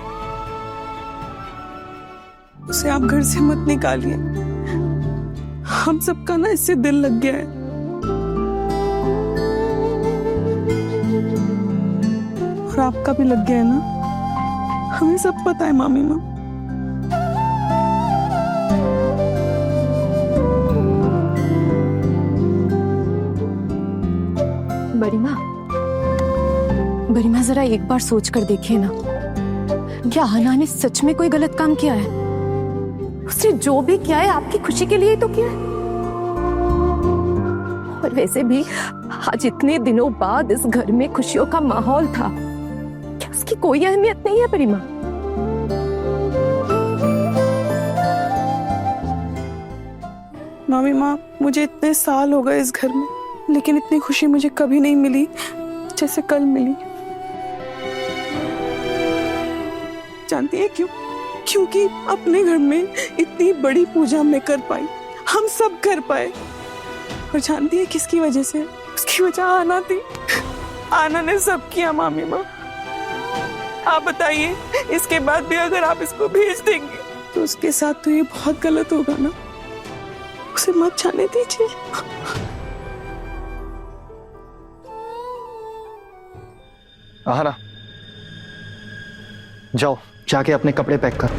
उसे आप घर से मत निकालिए। हम सबका ना इससे दिल लग गया है। और आपका भी लग गया है ना, हमें सब पता है मामी माँ। बड़ी माँ जरा एक बार सोच कर देखिए ना, क्या आना ने सच में कोई गलत काम किया है? उसने जो भी किया है आपकी खुशी के लिए ही तो किया है। और वैसे भी आज इतने दिनों बाद इस घर में खुशियों का माहौल था, क्या उसकी कोई अहमियत नहीं है बड़ी माँ? मामी माँ, मुझे इतने साल हो गए इस घर में, लेकिन इतनी खुशी मुझे कभी नहीं मिली जैसे कल मिली। जानती है क्यों? क्योंकि अपने घर में इतनी बड़ी पूजा मैं कर पाई, हम सब कर पाए। और जानती है किसकी वजह से? उसकी वजह आना थी। आना ने सब किया मामी माँ। आप बताइए, इसके बाद भी अगर आप इसको भेज देंगे तो उसके साथ तो ये बहुत गलत होगा ना। उसे मत जाने दीजिए। आहाना, जाओ जाके अपने कपड़े पैक करो।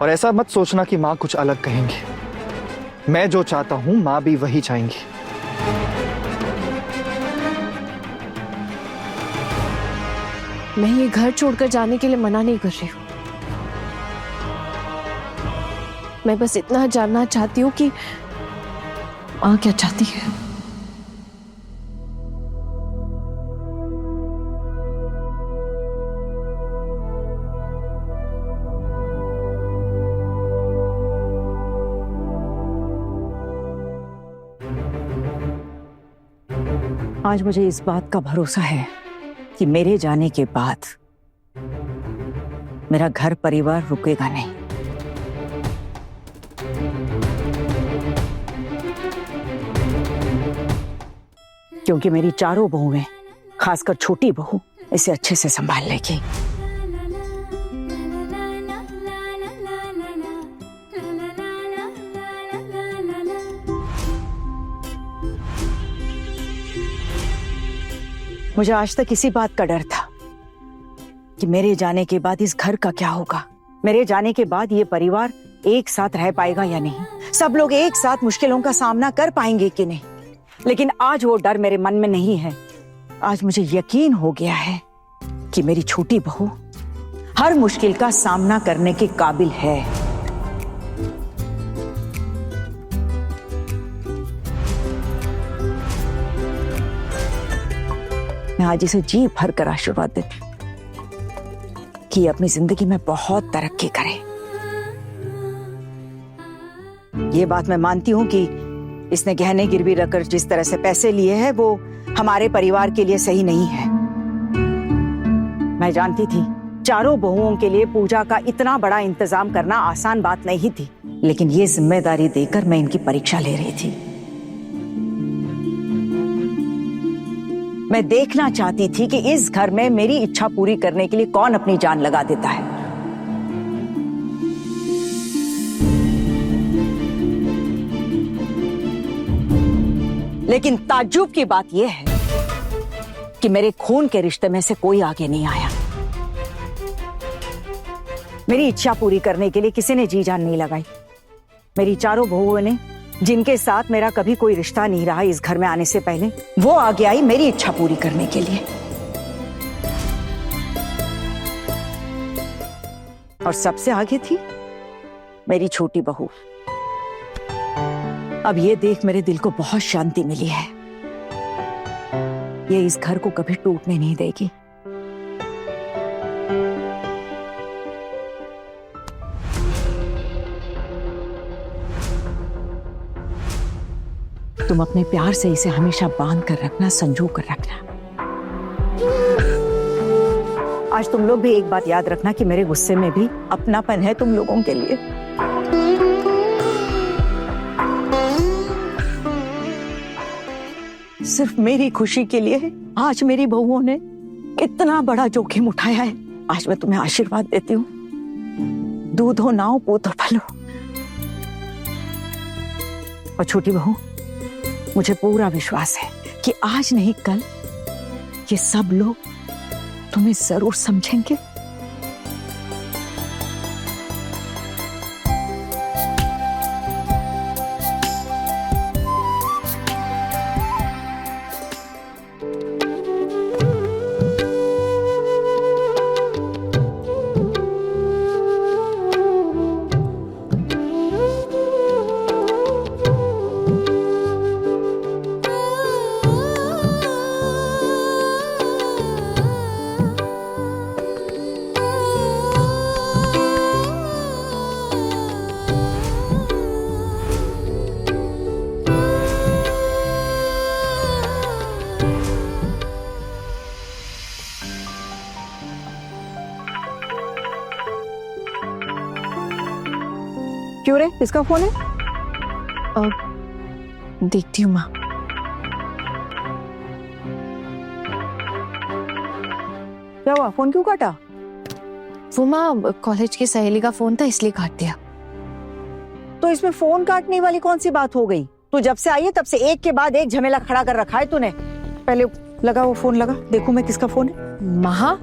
और ऐसा मत सोचना कि माँ कुछ अलग कहेंगी। मैं जो चाहता हूं माँ भी वही चाहेंगी। मैं ये घर छोड़कर जाने के लिए मना नहीं कर रही हूँ। मैं बस इतना जानना चाहती हूँ कि माँ क्या चाहती है। आज मुझे इस बात का भरोसा है कि मेरे जाने के बाद मेरा घर परिवार रुकेगा नहीं। क्योंकि मेरी चारों बहुएं, खासकर छोटी बहू, इसे अच्छे से संभाल लेगी। मुझे आज तक इसी बात का डर था कि मेरे जाने के बाद इस घर का क्या होगा। मेरे जाने के बाद ये परिवार एक साथ रह पाएगा या नहीं, सब लोग एक साथ मुश्किलों का सामना कर पाएंगे कि नहीं। लेकिन आज वो डर मेरे मन में नहीं है। आज मुझे यकीन हो गया है कि मेरी छोटी बहू हर मुश्किल का सामना करने के काबिल है। मैं आज इसे जी भर कर आशीर्वाद देती कि ये अपनी जिंदगी में बहुत तरक्की करे। ये बात मैं मानती हूं कि इसने गहने गिरवी रखकर जिस तरह से पैसे लिए हैं वो हमारे परिवार के लिए सही नहीं है। मैं जानती थी चारों बहुओं के लिए पूजा का इतना बड़ा इंतजाम करना आसान बात नहीं थी, लेकिन ये जिम्मेदारी देकर मैं इनकी परीक्षा ले रही थी। मैं देखना चाहती थी कि इस घर में मेरी इच्छा पूरी करने के लिए कौन अपनी जान लगा देता है। लेकिन ताज्जुब की बात यह है कि मेरे खून के रिश्ते में से कोई आगे नहीं आया। मेरी इच्छा पूरी करने के लिए किसी ने जी जान नहीं लगाई। मेरी चारों बहुओं ने, जिनके साथ मेरा कभी कोई रिश्ता नहीं रहा इस घर में आने से पहले, वो आगे आई मेरी इच्छा पूरी करने के लिए। और सबसे आगे थी मेरी छोटी बहू, अब ये देख मेरे दिल को बहुत शांति मिली है। ये इस घर को कभी टूटने नहीं देगी। तुम अपने प्यार से इसे हमेशा बांध कर रखना, संजो कर रखना। आज तुम लोग भी एक बात याद रखना कि मेरे गुस्से में भी अपनापन है तुम लोगों के लिए। सिर्फ मेरी खुशी के लिए आज मेरी बहुओं ने इतना बड़ा जोखिम उठाया है। आज मैं तुम्हें आशीर्वाद देती हूँ, दूधो नाव पोतो पलो। और छोटी बहू, मुझे पूरा विश्वास है कि आज नहीं कल ये सब लोग तुम्हें जरूर समझेंगे। क्यों रे, किसका फोन है? देखती हूँ माँ। क्या हुआ, फोन क्यों काटा? वो माँ कॉलेज की सहेली का फोन था इसलिए काट दिया। तो इसमें फोन काटने वाली कौन सी बात हो गई? तू जब से आई है तब से एक के बाद एक झमेला खड़ा कर रखा है तूने। पहले लगा वो फोन, लगा देखूं मैं किसका फोन है। माँ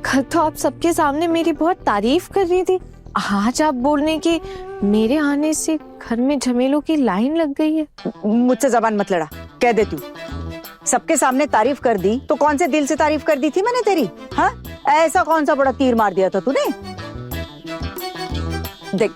कल तो आप सबके सामने मेरी बहुत तारीफ कर रही थी, आज आप बोलने की मेरे आने से घर में झमेलों की लाइन लग गई है। मुझसे जबान मत लड़ा, कह दे तू। सबके सामने तारीफ कर दी तो कौन से दिल से तारीफ कर दी थी मैंने तेरी? हाँ, ऐसा कौन सा बड़ा तीर मार दिया था तूने? देख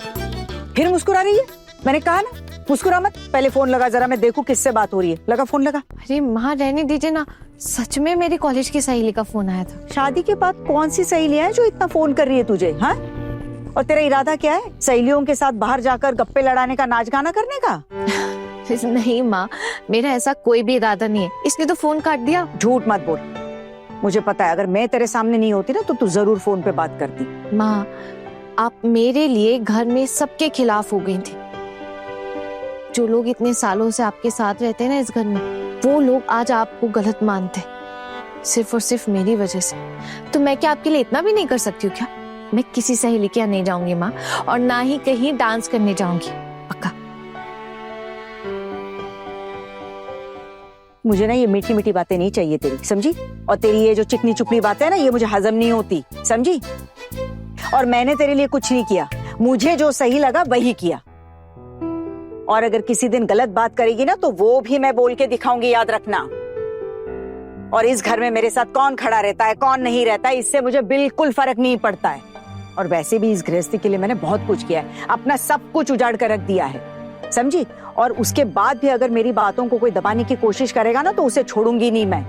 फिर मुस्कुरा रही है। मैंने कहा ना मुस्कुरा मत। पहले फोन लगा, जरा मैं देखूं किससे बात हो रही है। लगा फोन, लगा। अरे माँ रहने दीजिए ना, सच में मेरी कॉलेज की सहेली का फोन आया था। शादी के बाद कौन सी सहेलियां हैं जो इतना फोन कर रही है तुझे? हाँ, और तेरा इरादा क्या है? सहेलियों के साथ बाहर जाकर गप्पे लड़ाने का, नाच गाना करने का? नहीं माँ, मेरा ऐसा कोई भी इरादा नहीं है, इसलिए तो फोन काट दिया। झूठ मत बोल। मुझे पता है अगर मैं तेरे सामने नहीं होती ना तो तू जरूर फोन पे बात करती। माँ आप मेरे लिए घर में सबके खिलाफ हो गई थी। जो लोग इतने सालों से आपके साथ रहते हैं ना इस घर में, वो लोग आज आपको गलत मानते, सिर्फ और सिर्फ मेरी वजह से। तो मैं क्या आपके लिए इतना भी नहीं कर सकती हूँ क्या? मैं किसी सहेली के यहाँ नहीं जाऊंगी माँ, और ना ही कहीं डांस करने जाऊंगी, पक्का। मुझे ना ये मीठी मीठी बातें नहीं चाहिए तेरी, समझी? और तेरी ये जो चिकनी चुपड़ी बातें है ना, ये मुझे हजम नहीं होती, समझी? और मैंने तेरे लिए कुछ नहीं किया, मुझे जो सही लगा वही किया। और अगर किसी दिन गलत बात करेगी ना तो वो भी मैं बोल के दिखाऊंगी, याद रखना। और इस घर में मेरे साथ कौन खड़ा रहता है कौन नहीं रहता है, इससे मुझे बिल्कुल फर्क नहीं पड़ता है। और वैसे भी इस गृहस्थी के लिए मैंने बहुत कुछ किया है, अपना सब कुछ उजाड़ कर रख दिया है, समझी? और उसके बाद भी अगर मेरी बातों को कोई दबाने की कोशिश करेगा ना तो उसे छोड़ूंगी नहीं मैं।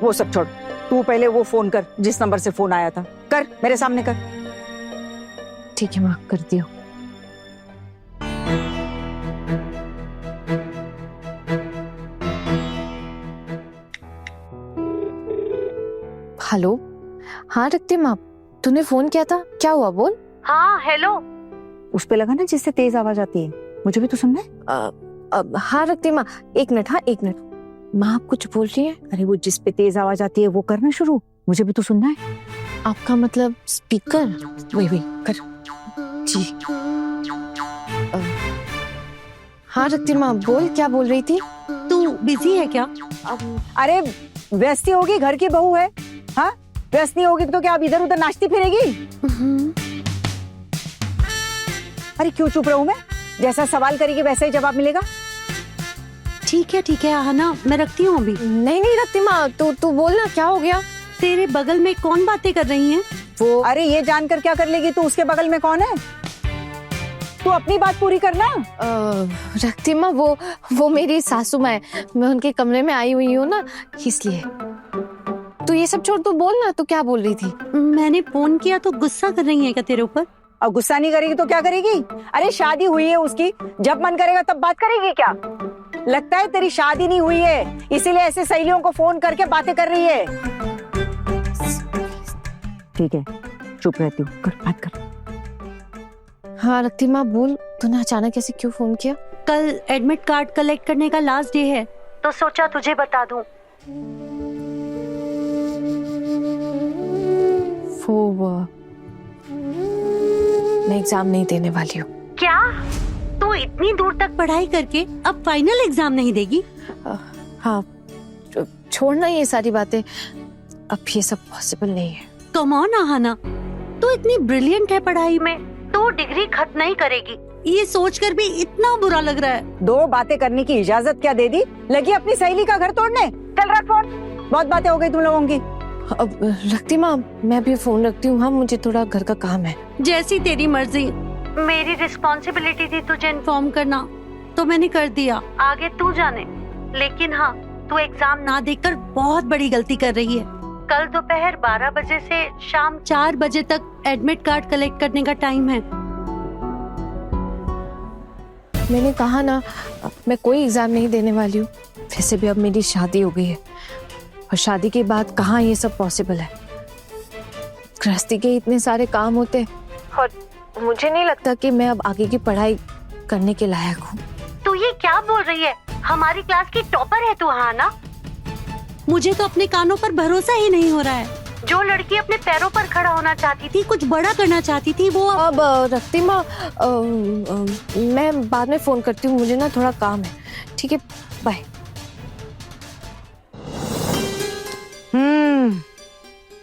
वो सब छोड़, तू पहले वो फोन कर जिस नंबर से फोन आया था, कर, मेरे सामने कर। ठीक है माँ, करती हूँ। हेलो, हाँ रक्तिम आप, तूने फोन किया था, क्या हुआ बोल? हाँ हेलो। उस पे लगा ना जिससे तेज आवाज आती है, मुझे भी तो सुनना है। हाँ रक्तिम, एक मिनट, हाँ एक मिनट। माँ आप कुछ बोल रही है? अरे वो जिस पे तेज आवाज आती है वो करना शुरू, मुझे भी तो सुनना है। आपका मतलब स्पीकर? वही कर। जी। हाँ रक्तिम आप बोल, क्या बोल रही थी? तू बिजी है क्या? अरे व्यस्त ही होगी, घर की बहू है। हाँ, व्यस्त नहीं होगी तो क्या अब इधर उधर नाचती फिरेगी? अरे क्यों चुप रहूं मैं? जैसा सवाल करेगी वैसा ही जवाब मिलेगा। ठीक है आहना, मैं रखती हूँ अभी। नहीं नहीं रक्तिमा, तू बोल ना, क्या हो गया? तेरे बगल में कौन बातें कर रही हैं? वो अरे ये जानकर क्या कर लेगी तू उसके बगल में कौन है? तू अपनी बात पूरी करना। रखती माँ, वो मेरी सासू माँ है, मैं उनके कमरे में आई हुई हूँ ना, इसलिए। तू ये सब छोड़, तू बोल ना, तू क्या बोल रही थी? मैंने फोन किया तो गुस्सा कर रही है क्या तेरे ऊपर? अब गुस्सा नहीं करेगी तो क्या करेगी? अरे शादी हुई है उसकी, जब मन करेगा तब बात करेगी क्या? लगता है तेरी शादी नहीं हुई है, इसीलिए ऐसे सहेलियों को फोन करके बातें कर रही है। ठीक है, चुप रहती हूँ, कर बात कर। हाँ रखती माँ बोल, तूने अचानक ऐसे क्यों फोन किया? कल एडमिट कार्ड कलेक्ट करने का लास्ट डे है, तो सोचा तुझे बता दूं। मैं एग्जाम नहीं देने वाली हूँ। क्या तू इतनी दूर तक पढ़ाई करके अब फाइनल एग्जाम नहीं देगी? हाँ, छोड़ना ये सारी बातें, अब ये सब पॉसिबल नहीं है। कम ऑन आहाना, तू इतनी ब्रिलियंट है पढ़ाई में, तो डिग्री खत्म नहीं करेगी, ये सोचकर भी इतना बुरा लग रहा है। दो बातें करने की इजाजत क्या दे दी? लगी अपनी सहेली का घर तोड़ने। चल रख फोन, बहुत बातें हो गई तुम लोगों की। अब रखती माँ, मैं भी फोन रखती हूँ। हाँ, मुझे थोड़ा घर का काम है। जैसी तेरी मर्जी, मेरी रिस्पॉन्सिबिलिटी थी तुझे इन्फॉर्म करना, तो मैंने कर दिया, आगे तू जाने। लेकिन हाँ, तू एग्जाम ना देकर बहुत बड़ी गलती कर रही है। कल दोपहर 12 बजे से शाम 4 बजे तक एडमिट कार्ड कलेक्ट करने का टाइम है। मैंने कहा ना, मैं कोई एग्जाम नहीं देने वाली हूँ। वैसे भी अब मेरी शादी हो गई है, और शादी के बाद कहाँ ये सब पॉसिबल है। गृहस्थी के इतने सारे काम होते हैं, और मुझे नहीं लगता कि मैं अब आगे की पढ़ाई करने के लायक हूँ। तू ये क्या बोल रही है? हमारी क्लास की टॉपर है तू, हाँ ना? मुझे तो अपने कानों पर भरोसा ही नहीं हो रहा है। जो लड़की अपने पैरों पर खड़ा होना चाहती थी, कुछ बड़ा करना चाहती थी, वो अब रखती माँ, मैं बाद में फोन करती हूँ, मुझे ना थोड़ा काम है। ठीक है, बाय।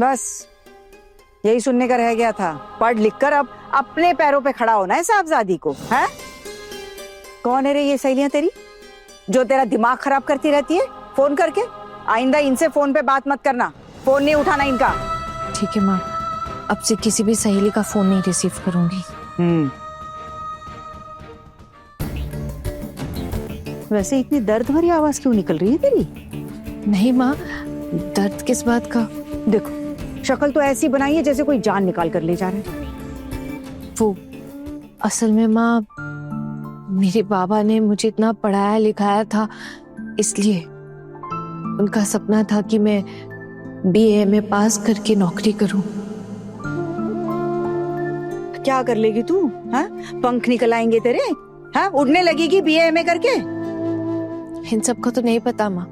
बस यही सुनने का रह गया था। पढ़ लिख कर अब अपने पैरों पे खड़ा होना है साहबजादी को, है? कौन है रे ये सहेलियां तेरी, जो तेरा दिमाग खराब करती रहती है फोन करके? आइंदा इनसे फोन पे बात मत करना, फोन नहीं उठाना इनका। ठीक है माँ, अब से किसी भी सहेली का फोन नहीं रिसीव करूंगी। वैसे इतनी दर्द भरी आवाज क्यों निकल रही है तेरी? नहीं माँ, दर्द किस बात का? देखो, शक्ल तो ऐसी बनाई है जैसे कोई जान निकाल कर ले जा रहा है। वो असल में माँ, मेरे बाबा ने मुझे इतना पढ़ाया लिखाया था, इसलिए उनका सपना था कि मैं BA में पास करके नौकरी करूं। क्या कर लेगी तू? हाँ, पंख निकल आएंगे तेरे? हाँ, उड़ने लगेगी BA में करके? इन सब का तो नहीं पता माँ,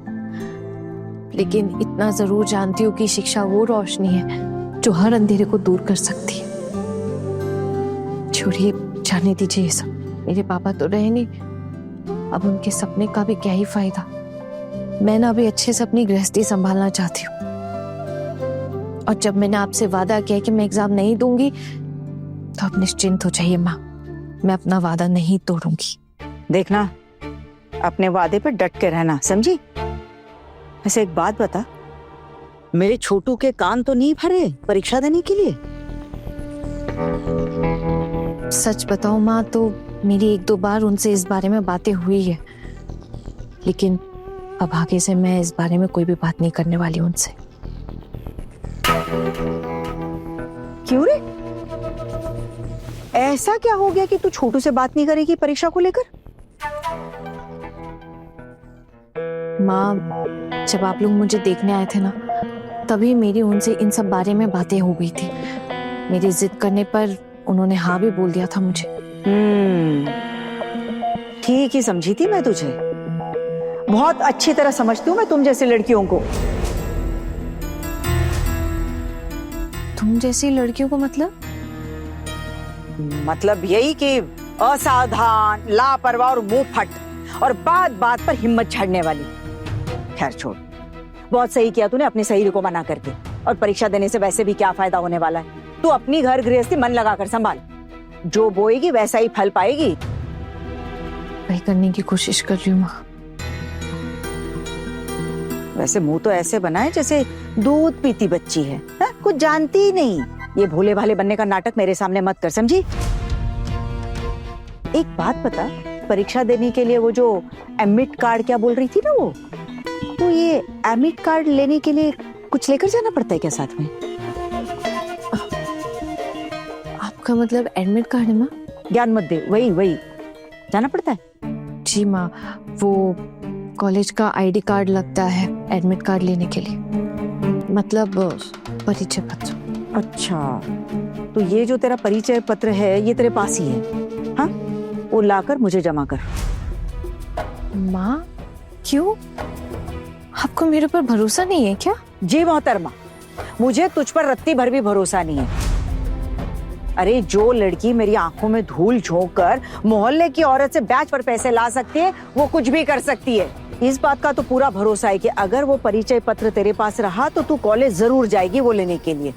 लेकिन इतना जरूर जानती हूँ कि शिक्षा वो रोशनी है जो हर अंधेरे को दूर कर सकती है। छोड़िए, जाने दीजिए ये सब। मेरे पापा तो रहे नहीं, अब उनके सपने का भी क्या ही फायदा। मैं ना अभी अच्छे से अपनी गृहस्थी संभालना चाहती हूँ, और जब मैंने आपसे वादा किया कि मैं एग्जाम नहीं दूंगी, तो आप निश्चिंत हो जाइए माँ, मैं अपना वादा नहीं तोड़ूंगी। देखना, अपने वादे पर डट के रहना, समझी? ऐसे एक बात बता, मेरे छोटू के कान तो नहीं भरे परीक्षा देने के लिए? सच बताऊं माँ, तो मेरी 1-2 बार उनसे इस बारे में बातें हुई है, लेकिन अब आगे से मैं इस बारे में कोई भी बात नहीं करने वाली उनसे। क्यों रे? ऐसा क्या हो गया कि तू छोटू से बात नहीं करेगी परीक्षा को लेकर? माँ, जब आप लोग मुझे देखने आए थे ना, तभी मेरी उनसे इन सब बारे में बातें हो गई थी। मेरी जिद करने पर उन्होंने हाँ भी बोल दिया था मुझे। ठीक ही समझी थी मैं तुझे, बहुत अच्छी तरह समझती हूँ मैं तुम जैसी लड़कियों को। तुम जैसी लड़कियों को मतलब यही कि असावधान, लापरवाह और मुंह फट, और बात बात पर हिम्मत छाड़ने वाली। खैर छोड़, बहुत सही किया तूने अपनी सहेली को मना करके, और परीक्षा देने से वैसे भी क्या फायदा होने वाला है। तू अपनी घर गृहस्थी मन लगाकर संभाल, जो बोएगी वैसा ही फल पाएगी। वही करने की कोशिश कर रही हूँ माँ। वैसे मुंह तो ऐसे बनाए जैसे दूध पीती बच्ची है, हा? कुछ जानती ही नहीं। ये भोले भाले बनने का नाटक मेरे सामने मत कर, समझी? एक बात बता, परीक्षा देने के लिए वो जो एडमिट कार्ड क्या बोल रही थी ना वो, तो ये एडमिट कार्ड लेने के लिए कुछ लेकर जाना पड़ता है क्या साथ में? आपका मतलब एडमिट कार्ड है माँ? ज्ञान मत दे, वही वही जाना पड़ता है। जी माँ, वो कॉलेज का आईडी कार्ड लगता है एडमिट कार्ड लेने के लिए, मतलब परिचय पत्र। अच्छा, तो ये जो तेरा परिचय पत्र है ये तेरे पास ही है? हाँ, वो लाकर मुझे जमा कर। माँ क्यों? आपको मेरे पर भरोसा नहीं है क्या? जी मोहतरमा, मुझे तुझ पर रत्ती भर भी भरोसा नहीं है। अरे जो लड़की मेरी आंखों में धूल झोंक कर मोहल्ले की औरत से ब्याज पर पैसे ला सकती है, वो कुछ भी कर सकती है। इस बात का तो पूरा भरोसा है कि अगर वो परिचय पत्र तेरे पास रहा तो तू कॉलेज जरूर जाएगी वो लेने के लिए।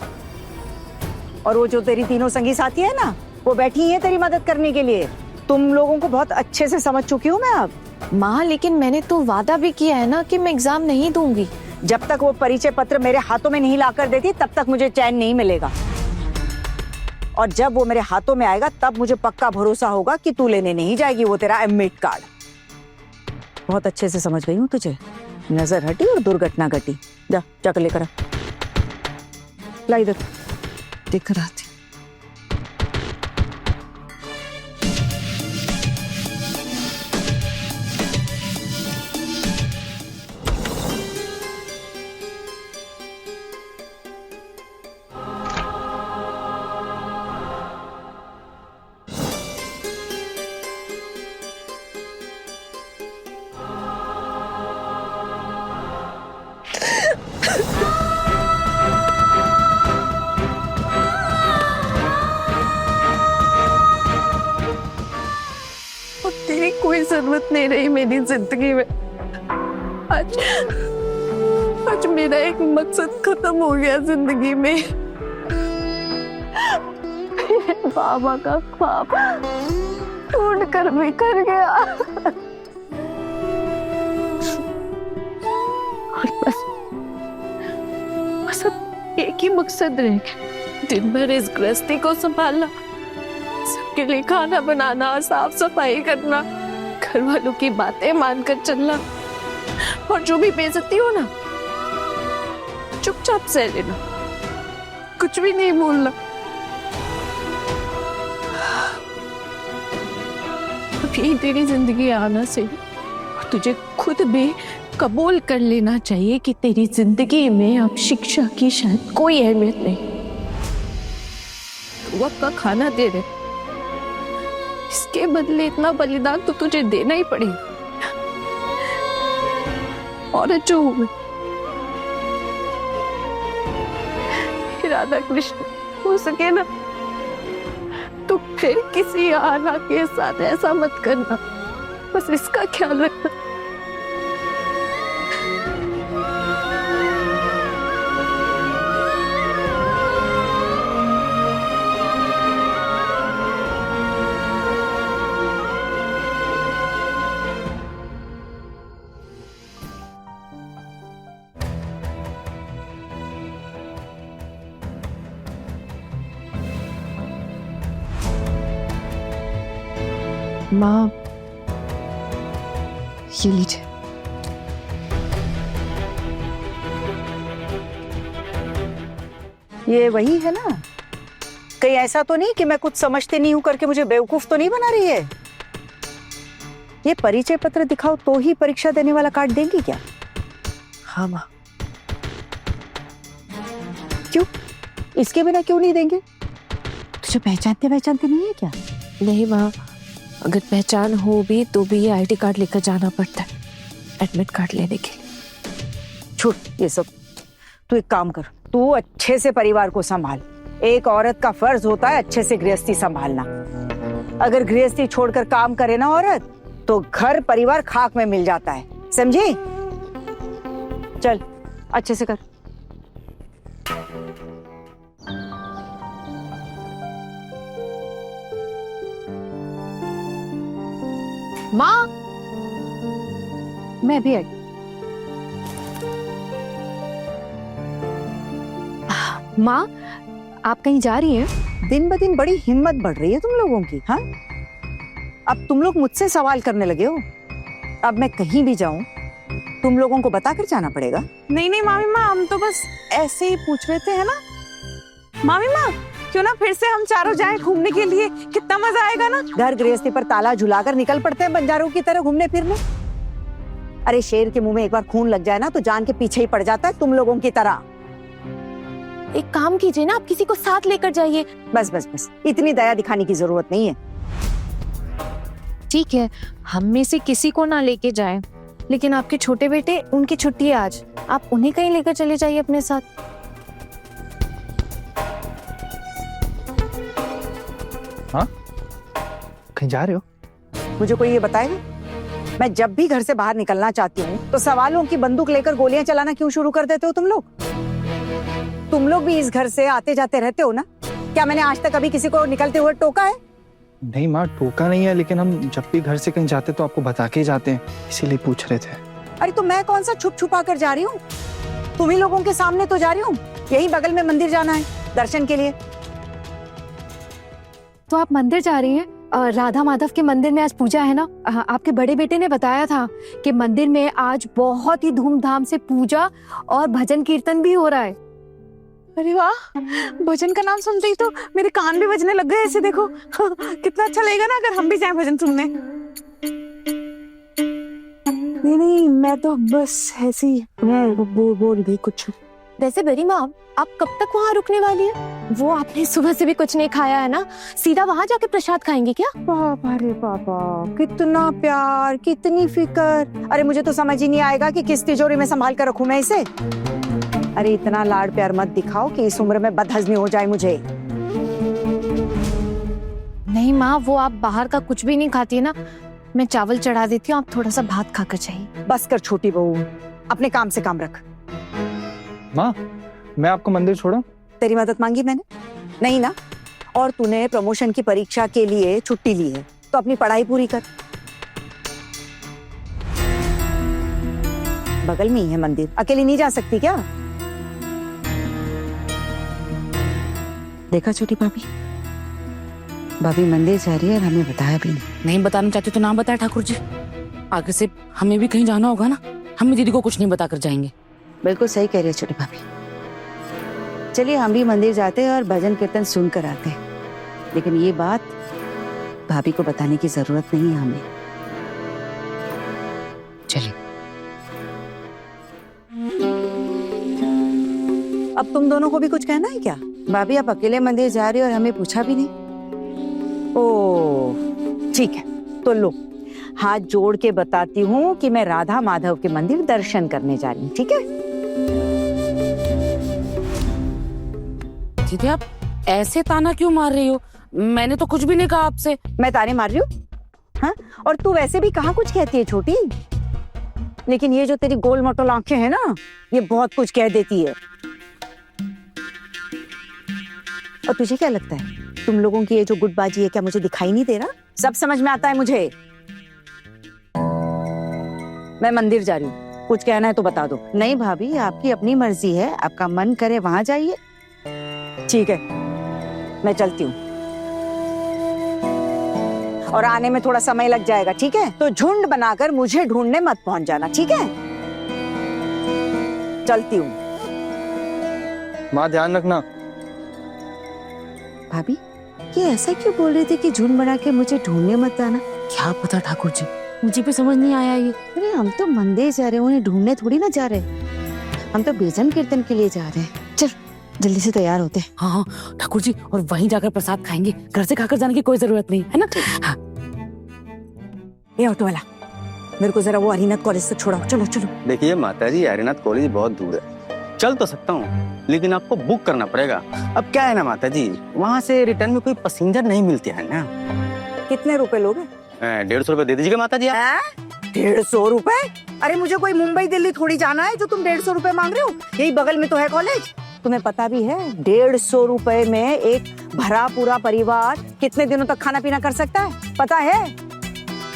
और वो जो तेरी तीनों संगी साथी है ना, वो बैठी है तेरी मदद करने के लिए। तुम लोगों को बहुत अच्छे से समझ चुकी हूँ मैं अब। माँ लेकिन मैंने तो वादा भी किया है ना कि मैं एग्जाम नहीं दूंगी। जब तक वो परिचय पत्र मेरे हाथों में नहीं लाकर देती तब तक मुझे चैन नहीं मिलेगा, और जब वो मेरे हाथों में आएगा तब मुझे पक्का भरोसा होगा कि तू लेने नहीं जाएगी वो तेरा एडमिट कार्ड। बहुत अच्छे से समझ गई हूँ तुझे। नजर हटी और दुर्घटना घटी। जा जाकर लेकर आ। ला इधर। देकर आती। तेरी कोई जरूरत नहीं रही मेरी जिंदगी में। आज मेरा एक मकसद खत्म हो गया जिंदगी में। बाबा का ख्वाब टूट कर बिखर गया। और बस अब एक ही मकसद रह गया, दिन भर इस गृहस्थी को संभालना, सबके लिए खाना बनाना, साफ सफाई करना, घर वालों की बातें मानकर चलना, और जो भी बेइज्जती हो ना चुपचाप सह लेना, कुछ भी नहीं बोलना। अब यही तेरी जिंदगी आना से, और तुझे खुद भी कबूल कर लेना चाहिए कि तेरी जिंदगी में अब शिक्षा की शायद कोई अहमियत नहीं। तू वक्त का खाना दे रहे, इसके बदले इतना बलिदान तो तुझे देना ही पड़ेगा। औरत जो हुए, राधा कृष्ण हो सके ना तो फिर किसी आना के साथ ऐसा मत करना, बस इसका ख्याल रखना। माँ ये लीजिए। ये वही है ना? कहीं ऐसा तो नहीं कि मैं कुछ समझती नहीं हूं करके मुझे बेवकूफ तो नहीं बना रही है? ये परिचय पत्र दिखाओ तो ही परीक्षा देने वाला कार्ड देंगी क्या? हाँ माँ। क्यों? इसके बिना क्यों नहीं देंगे? तुझे पहचानते नहीं है क्या? नहीं माँ, अगर पहचान हो भी तो भी ये आईडी कार्ड लेकर जाना पड़ता है एडमिट कार्ड लेने के लिए। छोड़ ये सब। तू एक काम कर, तू अच्छे से परिवार को संभाल। एक औरत का फर्ज होता है अच्छे से गृहस्थी संभालना। अगर गृहस्थी छोड़कर काम करे ना औरत तो घर परिवार खाक में मिल जाता है, समझी? चल अच्छे से कर। माँ, मैं भी आई। माँ आप कहीं जा रही हैं? दिन ब दिन बड़ी हिम्मत बढ़ रही है तुम लोगों की। हाँ, अब तुम लोग मुझसे सवाल करने लगे हो। अब मैं कहीं भी जाऊं तुम लोगों को बताकर जाना पड़ेगा। नहीं नहीं मामी माँ, हम तो बस ऐसे ही पूछ रहे थे, है ना मामी माँ? क्यों ना फिर से हम चारों जाएं घूमने के लिए, कितना मजा आएगा ना। घर गृहस्थी पर ताला झुलाकर निकल पड़ते हैं बंजारों की तरह घूमने फिरने। अरे शेर के मुंह में एक बार खून लग जाए ना तो जान के पीछे ही पड़ जाता है, तुम लोगों की तरह। एक काम कीजिए ना, आप किसी को साथ लेकर जाइए। बस बस बस, इतनी दया दिखाने की जरूरत नहीं है। ठीक है, हम में से किसी को ना लेके जाएं, लेकिन आपके छोटे बेटे, उनकी छुट्टी है आज, आप उन्हें कहीं लेकर चले जाइए अपने साथ। हाँ, कहीं जा रहे हो? मुझे कोई ये बताएगा, मैं जब भी घर से बाहर निकलना चाहती हूँ तो सवालों की बंदूक लेकर गोलियां चलाना क्यों शुरू कर देते हो तुम लोग? तुम लोग भी इस घर से आते जाते रहते हो ना? क्या मैंने आज तक कभी किसी को निकलते हुए टोका है? नहीं माँ, टोका नहीं है, लेकिन हम जब भी घर से कहीं जाते तो आपको बता के ही जाते हैं, इसीलिए पूछ रहे थे। अरे तो मैं कौन सा छुप छुपा कर जा रही हूँ? तुम ही लोगों के सामने तो जा रही हूँ। यही बगल में मंदिर जाना है दर्शन के लिए। तो आप मंदिर जा रही हैं? राधा माधव के मंदिर में आज पूजा है ना? आपके बड़े बेटे ने बताया था कि मंदिर में आज बहुत ही धूमधाम से पूजा और भजन कीर्तन भी हो रहा है। अरे वाह, भजन का नाम सुनते ही तो मेरे कान भी बजने लग गए ऐसे। देखो कितना अच्छा लगेगा ना अगर हम भी जाएं भजन सुनने। नहीं नहीं, मैं तो बस ऐसे ही बोल गई कुछ। वैसे बड़ी माँ, आप कब तक वहाँ रुकने वाली है? वो आपने सुबह से भी कुछ नहीं खाया है ना, सीधा वहाँ जाके प्रसाद खाएंगे क्या? बाबा रे बाबा, कितना प्यार, कितनी फिक्र। अरे मुझे तो समझ ही नहीं आएगा कि किस तिजोरी में संभाल कर रखूं मैं इसे। अरे इतना लाड प्यार मत दिखाओ कि इस उम्र में बदहजमी हो जाए मुझे। नहीं माँ, वो आप बाहर का कुछ भी नहीं खाती है ना, मैं चावल चढ़ा देती हूँ, आप थोड़ा सा भात खाकर जाइए। बस कर छोटी बहू, अपने काम से काम रख। माँ, मैं आपको मंदिर छोड़ूं? तेरी मदद मांगी मैंने? नहीं ना। और तूने प्रमोशन की परीक्षा के लिए छुट्टी ली है तो अपनी पढ़ाई पूरी कर। बगल में ही है मंदिर, अकेली नहीं जा सकती क्या? देखा छोटी भाभी, भाभी मंदिर जा रही है और हमें बताया भी नहीं। नहीं बताना चाहते तो ना बताए ठाकुर जी, आगे से हमें भी कहीं जाना होगा ना, हम भी दीदी को कुछ नहीं बताकर जाएंगे। बिल्कुल सही कह रही है छोटी भाभी। चलिए हम भी मंदिर जाते हैं और भजन कीर्तन सुन कर आते हैं, लेकिन ये बात भाभी को बताने की जरूरत नहीं है हमें। चलिए। अब तुम दोनों को भी कुछ कहना है क्या? भाभी आप अकेले मंदिर जा रही हो और हमें पूछा भी नहीं? ओह ठीक है, तो लो हाथ जोड़ के बताती हूँ कि मैं राधा माधव के मंदिर दर्शन करने जा रही हूँ, ठीक है? दीदी आप ऐसे ताना क्यों मार रही हो? मैंने तो कुछ भी नहीं कहा आपसे। मैं ताने मार रही हूँ? हाँ, और तू वैसे भी कहाँ कुछ कहती है छोटी, लेकिन ये जो तेरी गोल मोटल आंखें हैं ना, ये बहुत कुछ कह देती है। और तुझे क्या लगता है तुम लोगों की ये जो गुटबाजी है, क्या मुझे दिखाई नहीं दे रहा? सब समझ में आता है मुझे। मैं मंदिर जा रही हूँ, कुछ कहना है तो बता दो। नहीं भाभी, आपकी अपनी मर्जी है, आपका मन करे वहां जाइए। ठीक है, मैं चलती हूँ और आने में थोड़ा समय लग जाएगा, ठीक है? तो झुंड बनाकर मुझे ढूंढने मत पहुंच जाना, ठीक है? चलती हूँ। माँ ध्यान रखना। भाभी ये ऐसा क्यों बोल रहे थे कि झुंड बना के मुझे ढूंढने मत आना? क्या पता ठाकुर जी, मुझे भी समझ नहीं आया ये। अरे हम तो मंदिर जा रहे हैं, उन्हें ढूंढने थोड़ी ना जा रहे, हम तो भजन कीर्तन के लिए जा रहे हैं। चल जल्दी से तैयार होते हैं। हाँ ठाकुर जी, और वहीं जाकर प्रसाद खाएंगे, घर से खाकर जाने की कोई जरूरत नहीं है ना? हाँ। ये ऑटो वाला, मेरे को जरा वो हरिनाथ कॉलेज तक छोड़ाओ। चलो चलो। देखिए माताजी, हरिनाथ कॉलेज बहुत दूर है, चल तो सकता हूँ लेकिन आपको बुक करना पड़ेगा। अब क्या है ना माताजी, वहाँ से रिटर्न में कोई पैसेंजर नहीं मिलते हैं ना। कितने रुपए लोगे? 150 रुपए दे दीजिएगा माताजी आप। 150 रुपए? अरे मुझे कोई मुंबई दिल्ली थोड़ी जाना है जो तुम 150 रुपए मांग रहे हो। यही बगल में तो है कॉलेज। तुम्हें पता भी है 150 रुपए में एक भरा पूरा परिवार कितने दिनों तक खाना पीना कर सकता है, पता है?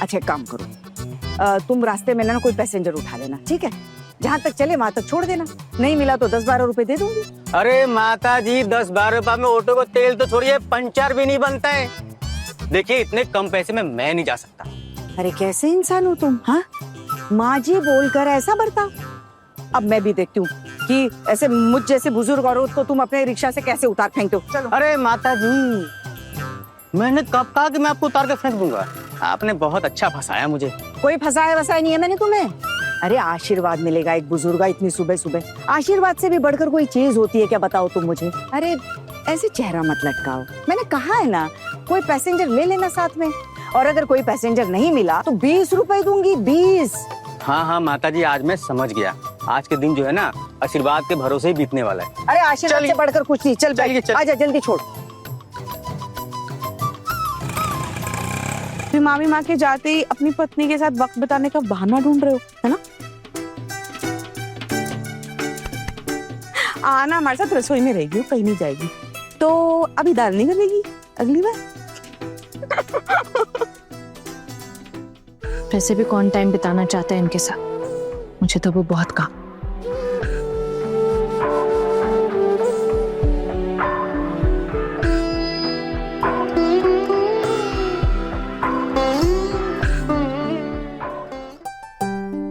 अच्छा एक काम करो, तुम रास्ते में ना कोई पैसेंजर उठा लेना, ठीक है? जहाँ तक चले वहां तक छोड़ देना, नहीं मिला तो 10-12 रुपए दे दूंगी। अरे माताजी, 10-12 रुपए में ऑटो को तेल तो छोड़िए, पंचर भी नहीं बनता है। देखिए इतने कम पैसे में मैं नहीं जा सकता। अरे कैसे इंसान हो तुम, हाँ? माँ जी बोलकर ऐसा बर्ताव। अब मैं भी देखती हूँ कि ऐसे मुझ जैसे बुजुर्ग औरत को तुम अपने रिक्शा से कैसे उतार फेंकते हो। चलो। अरे माता जी, मैंने कब कहा कि मैं आपको उतार के फेंक दूंगा? आपने बहुत अच्छा फंसाया मुझे। कोई फंसाया वसाया नहीं है मैंने तुम्हें। अरे आशीर्वाद मिलेगा एक बुजुर्ग का इतनी सुबह सुबह। आशीर्वाद से भी बढ़कर कोई चीज होती है क्या, बताओ तुम मुझे। अरे ऐसे चेहरा मत लटकाओ, मैंने कहा है ना कोई पैसेंजर ले लेना साथ में। और अगर कोई पैसेंजर नहीं मिला तो 20 रुपए दूंगी, 20। हाँ हाँ माता जी, आज मैं समझ गया। आज के दिन जो है ना आशीर्वाद के भरोसे ही बीतने वाला है। अरे आशीर्वाद से बढ़कर कुछ नहीं। चल चलिए, चल। आजा जल्दी छोड़। फिर मामी माँ के जाते ही अपनी पत्नी के साथ वक्त बिताने का बहाना ढूंढ रहे हो, है ना? आना हमारे साथ रसोई में रहेगी, वो कहीं नहीं जाएगी। तो अभी दाल नहीं बनेगी, अगली बार। वैसे भी कौन टाइम बिताना चाहता है इनके साथ, मुझे तो वो बहुत काम।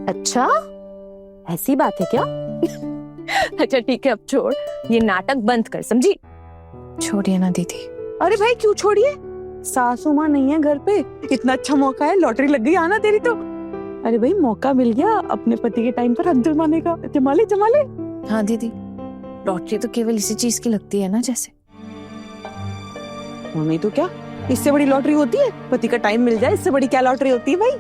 अच्छा ऐसी बात है क्या? अच्छा ठीक है, अब छोड़, ये नाटक बंद कर, समझी? छोड़िए ना दीदी। अरे भाई क्यों छोड़िए? सासू माँ नहीं है घर पे, इतना अच्छा मौका है, लॉटरी लग गई आना तेरी तो। अरे भाई मौका मिल गया अपने पति के टाइम पर हक जमाने का, जमाले जमाले। हाँ दीदी, लॉटरी तो केवल इसी चीज की लगती है ना, जैसे। नहीं तो क्या, इससे बड़ी लॉटरी होती है? पति का टाइम मिल जाए, इससे बड़ी क्या लॉटरी होती है भाई?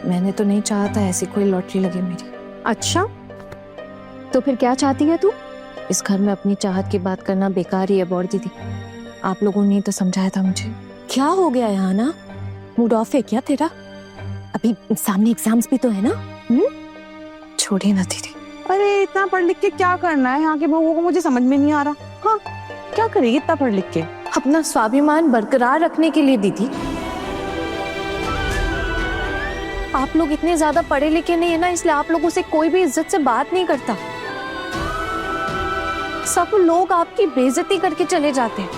मैंने तो नहीं चाहा था ऐसी कोई लॉटरी लगे मेरी। अच्छा तो फिर क्या चाहती है तू? इस घर में अपनी चाहत की बात करना बेकार ही है बौर दीदी। आप लोगों ने तो समझाया था मुझे। क्या हो गया यहाँ ना, मूड ऑफ है क्या तेरा? अभी सामने एग्जाम्स भी तो है ना। छोड़िए ना दीदी। अरे इतना पढ़ लिख के क्या करना है यहाँ के बहुओं को, मुझे समझ में नहीं आ रहा। हाँ क्या करेगी इतना पढ़ लिख के? अपना स्वाभिमान बरकरार रखने के लिए दीदी। आप लोग इतने ज्यादा पढ़े लिखे नहीं है ना, इसलिए आप लोगों से कोई भी इज्जत से बात नहीं करता। सब लोग आपकी बेइज्जती करके चले जाते हैं,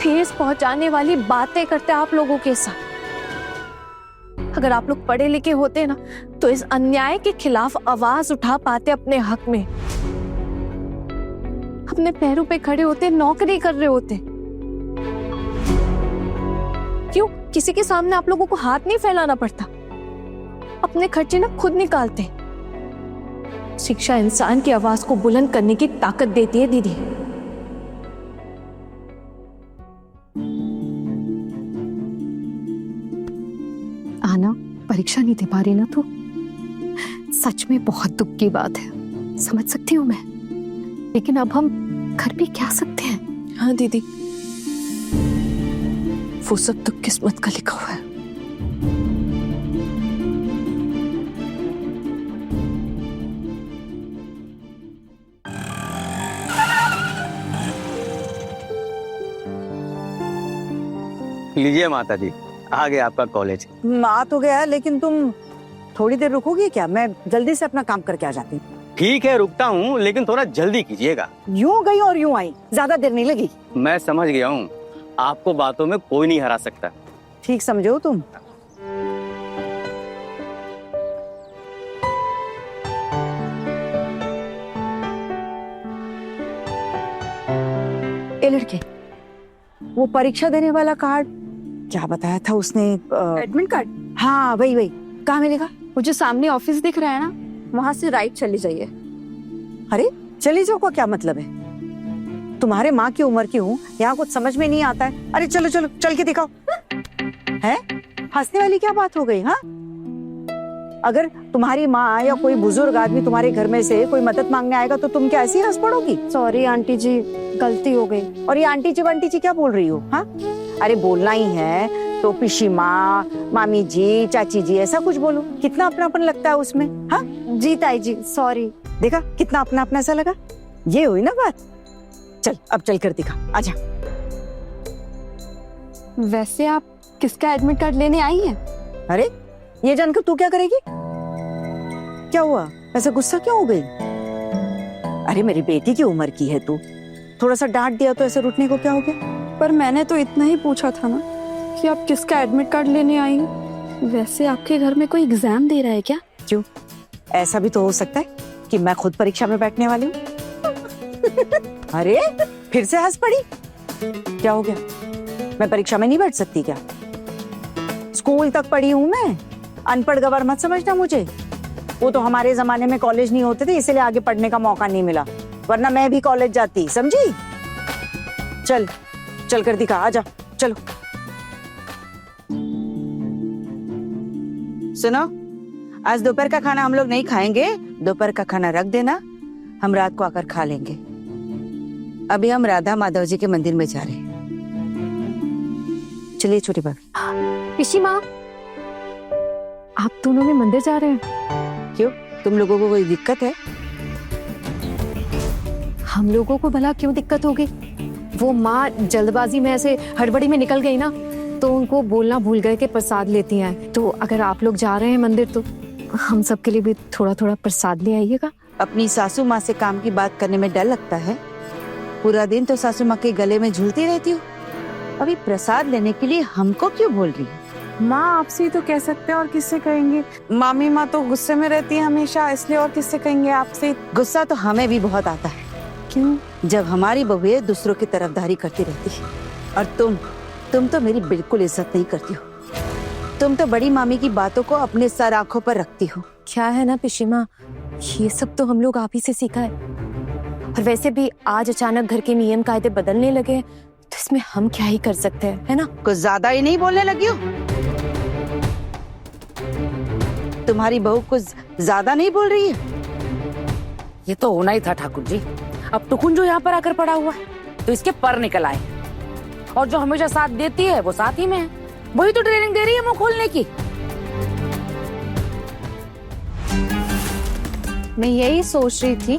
ठेस पहुंचाने वाली बातें करते हैं आप लोगों के साथ। अगर आप लोग पढ़े लिखे होते ना तो इस अन्याय के खिलाफ आवाज उठा पाते, अपने हक में अपने पैरों पे खड़े होते, नौकरी कर रहे होते। क्यों किसी के सामने आप लोगों को हाथ नहीं फैलाना पड़ता, अपने खर्चे ना खुद निकालते। शिक्षा इंसान की आवाज को बुलंद करने की ताकत देती है दीदी। आना परीक्षा नहीं दे पा रही ना तू, सच में बहुत दुख की बात है, समझ सकती हूँ मैं, लेकिन अब हम कर भी क्या सकते हैं। हाँ दीदी, वो सब तो किस्मत का लिखा हुआ है। लीजिए माता जी, आ गया आपका कॉलेज। आ तो गया, लेकिन तुम थोड़ी देर रुकोगी क्या? मैं जल्दी से अपना काम करके आ जाती हूँ। ठीक है रुकता हूँ, लेकिन थोड़ा जल्दी कीजिएगा। यूं गई और यूं आई, ज्यादा देर नहीं लगी। मैं समझ गया हूँ, आपको बातों में कोई नहीं हरा सकता। ठीक समझो तुम। ए लड़के, वो परीक्षा देने वाला कार्ड क्या बताया था उसने? Admit card? हाँ वही वही, कहाँ मिलेगा? वो जो सामने ऑफिस दिख रहा है ना, वहां से राइट चली जाइए। अरे चली जाओ का क्या मतलब है? तुम्हारे माँ की उम्र की हूँ, यहाँ कुछ समझ में नहीं आता है। अरे चलो चलो, चल के दिखाओ। है हंसने वाली क्या बात हो गई? हाँ, अगर तुम्हारी माँ या कोई बुजुर्ग आदमी तुम्हारे घर में से कोई मदद मांगने आएगा तो तुम क्या ऐसी हंस पड़ोगी? सॉरी आंटी जी, गलती हो गई। और ये आंटी जी बंटी जी क्या बोल रही हो? हाँ, अरे बोलना ही है तो पिशी माँ, मामी जी, चाची जी, ऐसा कुछ बोलो। कितना अपनापन लगता है उसमें। हाँ जी ताई जी, सॉरी। देखा कितना अपना अपना सा लगा। ये हुई ना बात। चल अब चल कर दिखा, आजा। वैसे आप किसका एडमिट कार्ड लेने आई हैं? अरे ये जानकर तू क्या करेगी? क्या हुआ, ऐसा गुस्सा क्यों हो गई? अरे मेरी बेटी की उम्र की है तू, थोड़ा सा डांट दिया तो ऐसे रुठने को क्या हो गया? पर मैंने तो इतना ही पूछा था ना। कि आप किसका एडमिट कार्ड लेने आई। वैसे आपके घर में कोई एग्जाम दे रहा है क्या? क्यों, ऐसा भी तो हो सकता है कि मैं खुद परीक्षा में बैठने वाली हूँ। अरे फिर से हंस पड़ी, क्या हो गया? मैं परीक्षा में नहीं बैठ सकती क्या? स्कूल तक पढ़ी हूँ मैं, अनपढ़ गंवार मत समझना मुझे। वो तो हमारे जमाने में कॉलेज नहीं होते थे, इसलिए आगे पढ़ने का मौका नहीं मिला, वरना मैं भी कॉलेज जाती, समझी? चल चल कर दिखा, आजा चलो। सुनो, आज दोपहर का खाना हम लोग नहीं खाएंगे, दोपहर का खाना रख देना, हम रात को आकर खा लेंगे। अभी हम राधा माधव जी के मंदिर में जा रहे हैं। चलिए छोटी भाभी। पिशी माँ, आप दोनों में मंदिर जा रहे हैं? क्यों, तुम लोगों को कोई दिक्कत है? हम लोगों को भला क्यों दिक्कत होगी? वो माँ जल्दबाजी में ऐसे हड़बड़ी में निकल गई ना, तो उनको बोलना भूल गए कि प्रसाद लेती हैं। तो अगर आप लोग जा रहे हैं मंदिर तो हम सब के लिए भी थोड़ा थोड़ा प्रसाद ले आइएगा। अपनी सासू माँ से काम की बात करने में डर लगता है? पूरा दिन तो सासू माँ के गले में झूलती रहती हो, अभी प्रसाद लेने के लिए हमको क्यों बोल रही है? माँ आपसे ही तो कह सकते हैं, और किससे कहेंगे? मामी माँ तो गुस्से में रहती है हमेशा, इसलिए और किससे कहेंगे आपसे? गुस्सा तो हमें भी बहुत आता है। क्यों? जब हमारी बहुएं दूसरों की तरफदारी करती रहती है। और तुम तो मेरी बिल्कुल इज्जत नहीं करती हो। तुम तो बड़ी मामी की बातों को अपने सर आंखों पर रखती हो। क्या है ना पिशी माँ, ये सब तो हम लोग आप ही से सीखा है। और वैसे भी आज अचानक घर के नियम कायदे बदलने लगे हैं, तो इसमें हम क्या ही कर सकते हैं, है ना? कुछ ज्यादा ही नहीं बोलने लगी हो? तुम्हारी बहू कुछ ज्यादा नहीं बोल रही है? ये तो होना ही था ठाकुर जी। अब टुकुन जो यहाँ पर आकर पड़ा हुआ है तो इसके पर निकल आए, और जो हमेशा साथ देती है वो साथ ही में है, वही तो ट्रेनिंग दे रही है मुंह खोलने की। मैं यही सोच रही थी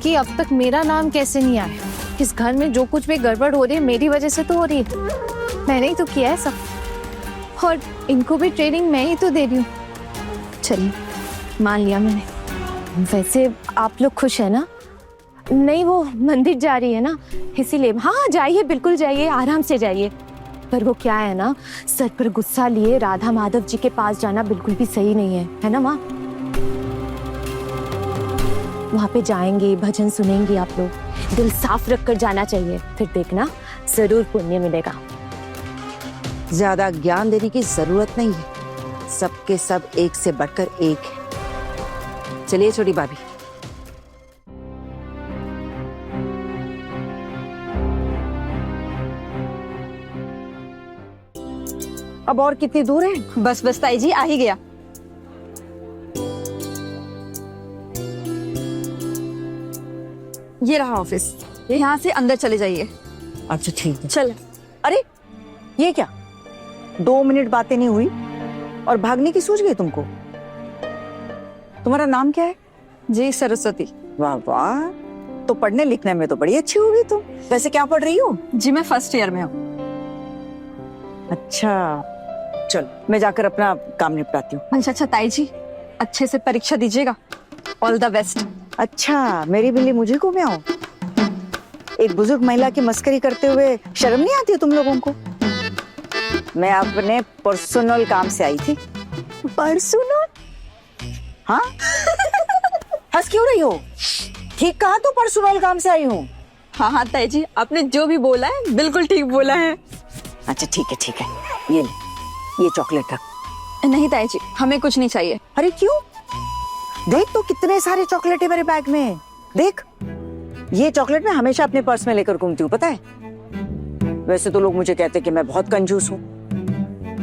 कि अब तक मेरा नाम कैसे नहीं आया। इस घर में जो कुछ भी गड़बड़ हो रही है मेरी वजह से तो हो रही है, मैंने ही तो किया है सब, और इनको भी ट्रेनिंग मैं ही तो दे रही हूँ। चलिए मान लिया मैंने। वैसे आप लोग खुश है ना? नहीं, वो मंदिर जा रही है ना, इसीलिए। हाँ जाइए, बिल्कुल जाइए, आराम से जाइए। पर वो क्या है ना, सर पर गुस्सा लिए राधा माधव जी के पास जाना बिल्कुल भी सही नहीं है ना माँ? वहां पे जाएंगे, भजन सुनेंगे आप लोग, दिल साफ रख कर जाना चाहिए, फिर देखना जरूर पुण्य मिलेगा। ज्यादा ज्ञान देने की जरूरत नहीं है, सबके सब एक से बढ़कर एक है। चलिए छोटी भाभी। अब और कितनी दूर है? बस बस ताई जी, आ ही गया। ये रहा ऑफिस, यहाँ से अंदर चले जाइए। अच्छा ठीक है। चल। अरे ये क्या, 2 मिनट बातें नहीं हुई और भागने की सूझ गई तुमको? तुम्हारा नाम क्या है? जी सरस्वती। वाह वाह, तो पढ़ने लिखने में तो बड़ी अच्छी होगी तुम। वैसे क्या पढ़ रही हो? जी मैं फर्स्ट ईयर में हूँ। अच्छा चल, मैं जाकर अपना काम निपटाती हूँ। अच्छा ताई जी, अच्छे से परीक्षा दीजिएगा, ऑल द बेस्ट। अच्छा, मेरी बिल्ली मुझे को में आओ। एक बुजुर्ग महिला की मस्करी करते हुए शर्म नहीं आती है तुम लोगों को? मैं अपने पर्सनल काम से आई थी। पर्सनल? हाँ हंस क्यों रही हो? ठीक कहा, तो पर्सनल काम से आई हूँ। हाँ हाँ ताई जी, आपने जो भी बोला है बिल्कुल ठीक बोला है। अच्छा ठीक है, ये ले, ये चॉकलेट रख। नहीं ताई जी, हमें कुछ नहीं चाहिए। अरे क्यों? देख तो कितने सारे चॉकलेट है मेरे बैग में, देख। ये चॉकलेट मैं हमेशा अपने पर्स में लेकर घूमती हूँ, पता है? वैसे तो लोग मुझे कहते हैं कि मैं बहुत कंजूस हूँ,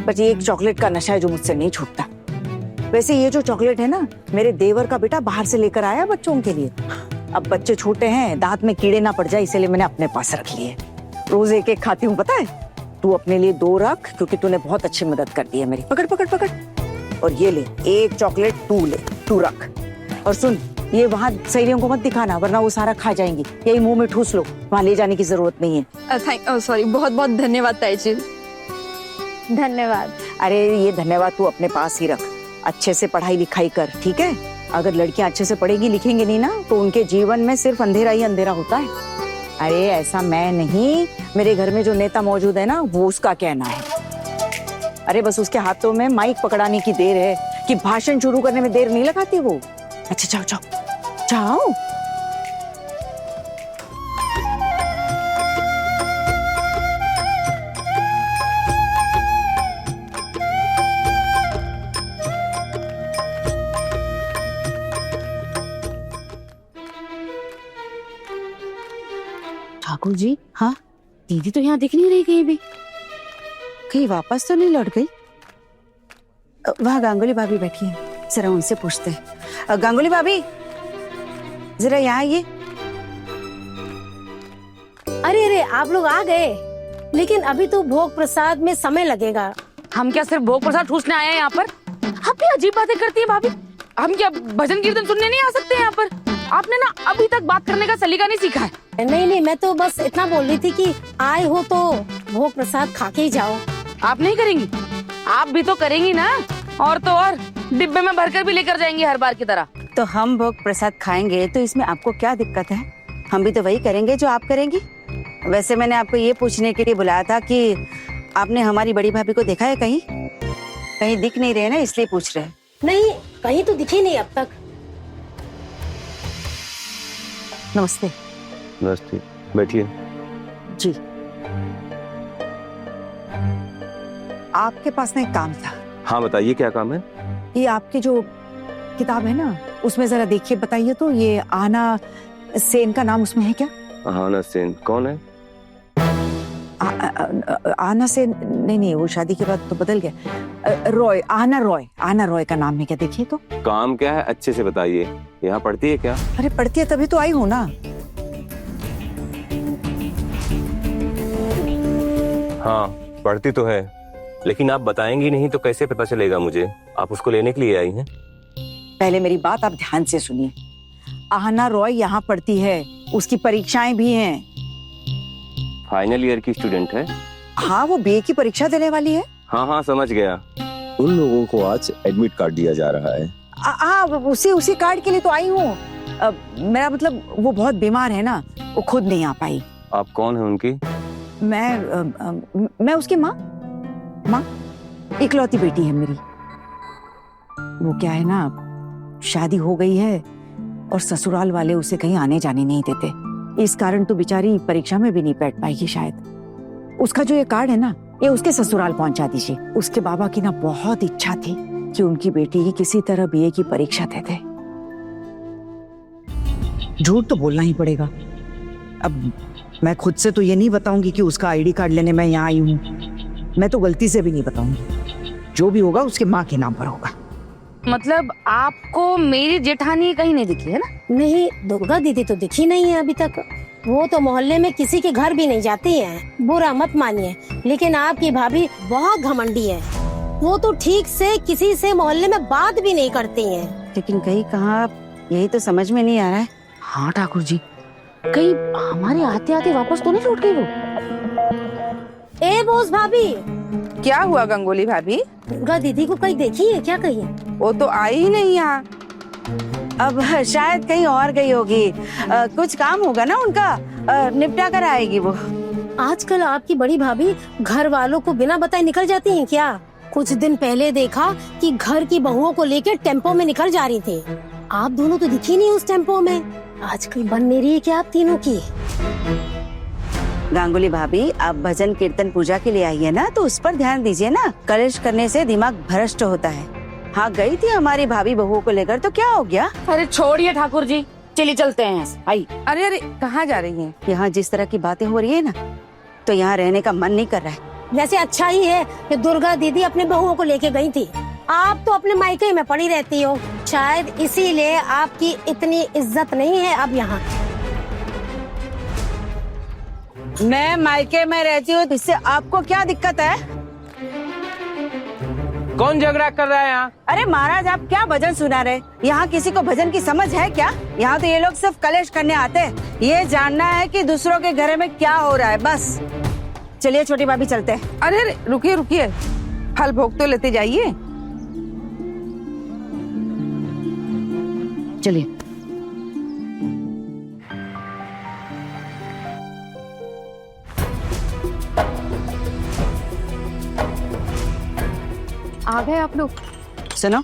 पर ये एक चॉकलेट का नशा है जो मुझसे नहीं छूटता। वैसे ये जो चॉकलेट है ना, मेरे देवर का बेटा बाहर से लेकर आया बच्चों के लिए। अब बच्चे छोटे हैं, दांत में कीड़े ना पड़ जाए, इसलिए मैंने अपने पास रख लिए। रोज एक एक खाती हूँ, पता है? तू अपने लिए 2 रख, क्योंकि तूने बहुत अच्छी मदद कर दी है मेरी। पकड़ पकड़ पकड़, और ये ले, एक चॉकलेट तू ले, तू रख। और सुन, ये वहाँ सहेलियों को मत दिखाना, वरना वो सारा खा जाएंगी। यही मुंह में ठूस लो, वहाँ ले जाने की जरूरत नहीं है। सॉरी, बहुत बहुत धन्यवाद ताई जी। धन्यवाद। अरे ये धन्यवाद तू अपने पास ही रख, अच्छे से पढ़ाई लिखाई कर, ठीक है? अगर लड़कियां अच्छे से पढ़ेगी लिखेंगी नहीं ना, तो उनके जीवन में सिर्फ अंधेरा ही अंधेरा होता है। अरे ऐसा मैं नहीं, मेरे घर में जो नेता मौजूद है ना, वो उसका कहना है। अरे बस उसके हाथों में माइक पकड़ाने की देर है कि भाषण शुरू करने में देर नहीं लगाती वो। अच्छा जाओ जाओ जाओ। ठाकुर जी, हाँ दीदी तो यहाँ दिख नहीं रही कहीं भी, कहीं वापस तो नहीं लौट गई? वहाँ गांगुली भाभी बैठी है, जरा उनसे पूछते हैं। गांगुली भाभी जरा यहाँ आइए। अरे अरे आप लोग आ गए, लेकिन अभी तो भोग प्रसाद में समय लगेगा। हम क्या सिर्फ भोग प्रसाद ठूसने आए हैं यहाँ पर? आप भी अजीब बातें करती है भाभी। हम क्या भजन कीर्तन सुनने नहीं आ सकते यहाँ पर? आपने ना अभी तक बात करने का सलीका नहीं सीखा है। नहीं नहीं, मैं तो बस इतना बोल रही थी कि आए हो तो भोग प्रसाद खा के ही जाओ। आप नहीं करेंगी? आप भी तो करेंगी ना, और तो और डिब्बे में भरकर भी लेकर जाएंगी हर बार की तरह। तो हम भोग प्रसाद खाएंगे तो इसमें आपको क्या दिक्कत है? हम भी तो वही करेंगे जो आप करेंगी। वैसे मैंने आपको ये पूछने के लिए बुलाया था कि आपने हमारी बड़ी भाभी को देखा है कहीं? कहीं दिख नहीं रहे ना, इसलिए पूछ रहे हैं। नहीं, कहीं तो दिखी नहीं अब तक। नमस्ते। नमस्ते, बैठिए। जी, आपके पास ना एक काम था। हाँ बताइए, क्या काम है? ये आपकी जो किताब है ना, उसमें जरा देखिए, बताइए तो, ये आना सेन का नाम उसमें है क्या? आना सेन कौन है? आना सेन नहीं नहीं, वो शादी के बाद तो बदल गया। रॉय, आना रॉय का नाम है क्या? देखिए तो। काम क्या है अच्छे से बताइए। यहाँ पढ़ती है क्या? अरे पढ़ती है तभी तो आई हूँ ना। हाँ पढ़ती तो है, लेकिन आप बताएंगी नहीं तो कैसे पता चलेगा मुझे? आप उसको लेने के लिए आई हैं? पहले मेरी बात आप ध्यान से सुनिए। आहना रॉय यहाँ पढ़ती है, उसकी परीक्षाएं भी हैं। फाइनल ईयर की स्टूडेंट है? हाँ, वो बीए की परीक्षा देने वाली है। हाँ समझ गया। उन लोगों को आज एडमिट कार्ड दिया जा रहा है। हाँ, उसी कार्ड के लिए तो आई हूँ। मेरा मतलब वो बहुत बीमार है ना, वो खुद नहीं आ पाई। आप कौन है उनकी? मैं उसकी माँ इकलौती बेटी है मेरी। वो क्या है ना, शादी हो गई है और ससुराल वाले उसे कहीं आने जाने नहीं देते। इस कारण तो बेचारी परीक्षा में भी नहीं बैठ पाएगी शायद। उसका जो ये कार्ड है ना, ये उसके ससुराल पहुंचा दीजिए। उसके बाबा की ना बहुत इच्छा थी कि उनकी बेटी ही किसी तरह बीए की परीक्षा दे दे। झूठ तो बोलना ही पड़ेगा। अब मैं खुद से तो ये नहीं बताऊंगी कि उसका आईडी कार्ड लेने मैं यहाँ आई हूँ। मैं तो गलती से भी नहीं बताऊंगी। जो भी होगा उसके माँ के नाम पर होगा। मतलब आपको मेरी जेठानी कहीं नहीं दिखी है ना? नहीं, दुर्गा दीदी तो दिखी नहीं है अभी तक। वो तो मोहल्ले में किसी के घर भी नहीं जाती है। बुरा मत मानिए, लेकिन आपकी भाभी बहुत घमंडी है। वो तो ठीक से किसी से मोहल्ले में बात भी नहीं करती है। लेकिन कहीं कहाँ, यही तो समझ में नहीं आ रहा है। हाँ ठाकुर जी, कहीं हमारे आते आते वापस तो नहीं लौट गई वो? ए बोस भाभी। क्या हुआ गंगोली भाभी? दुर्गा दीदी को कहीं देखी है क्या? कहीं वो तो आई ही नहीं यहाँ। अब शायद कहीं और गई होगी। कुछ काम होगा ना उनका, निपटा कर आएगी वो। आजकल आपकी बड़ी भाभी घर वालों को बिना बताए निकल जाती हैं क्या? कुछ दिन पहले देखा कि घर की बहुओं को लेकर टेम्पो में निकल जा रही थी। आप दोनों तो दिखी नहीं उस टेम्पो में। आजकल बन नहीं रही है क्या आप तीनों की? गांगुली भाभी, आप भजन कीर्तन पूजा के लिए आई है ना, तो उस पर ध्यान दीजिए ना। कलेश करने से दिमाग भ्रष्ट होता है। हाँ गई थी हमारी भाभी बहुओं को लेकर, तो क्या हो गया? अरे छोड़िए ठाकुर जी, चलिए चलते हैं। आई। अरे कहाँ जा रही हैं? यहाँ जिस तरह की बातें हो रही है ना, तो यहाँ रहने का मन नहीं कर रहा है। वैसे अच्छा ही है कि दुर्गा दीदी अपने बहुओं को लेके गई थी। आप तो अपने मायके में पड़ी रहती हो, शायद इसीलिए आपकी इतनी इज्जत नहीं है अब यहाँ। मैं मायके में रहती हूँ, इससे आपको क्या दिक्कत है? कौन झगड़ा कर रहा है यहाँ? अरे महाराज, आप क्या भजन सुना रहे? यहाँ किसी को भजन की समझ है क्या? यहाँ तो ये लोग सिर्फ कलेश करने आते हैं। ये जानना है कि दूसरों के घर में क्या हो रहा है, बस। चलिए छोटी भाभी, चलते हैं। अरे रुकिए, फल भोग तो लेते जाइए। चलिए। आ गए आप लोग। सुनो,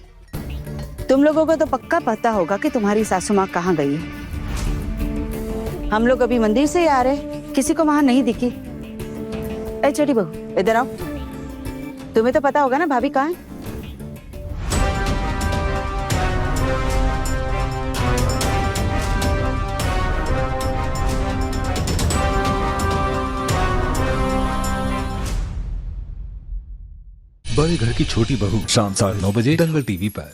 तुम लोगों को तो पक्का पता होगा कि तुम्हारी सासू माँ कहाँ गई है। हम लोग अभी मंदिर से ही आ रहे, किसी को वहां नहीं दिखी। ए छोटी बहू, इधर आओ। तुम्हें तो पता होगा ना भाभी कहाँ है? बड़े घर की छोटी बहू शाम 9:30 दंगल टीवी पर।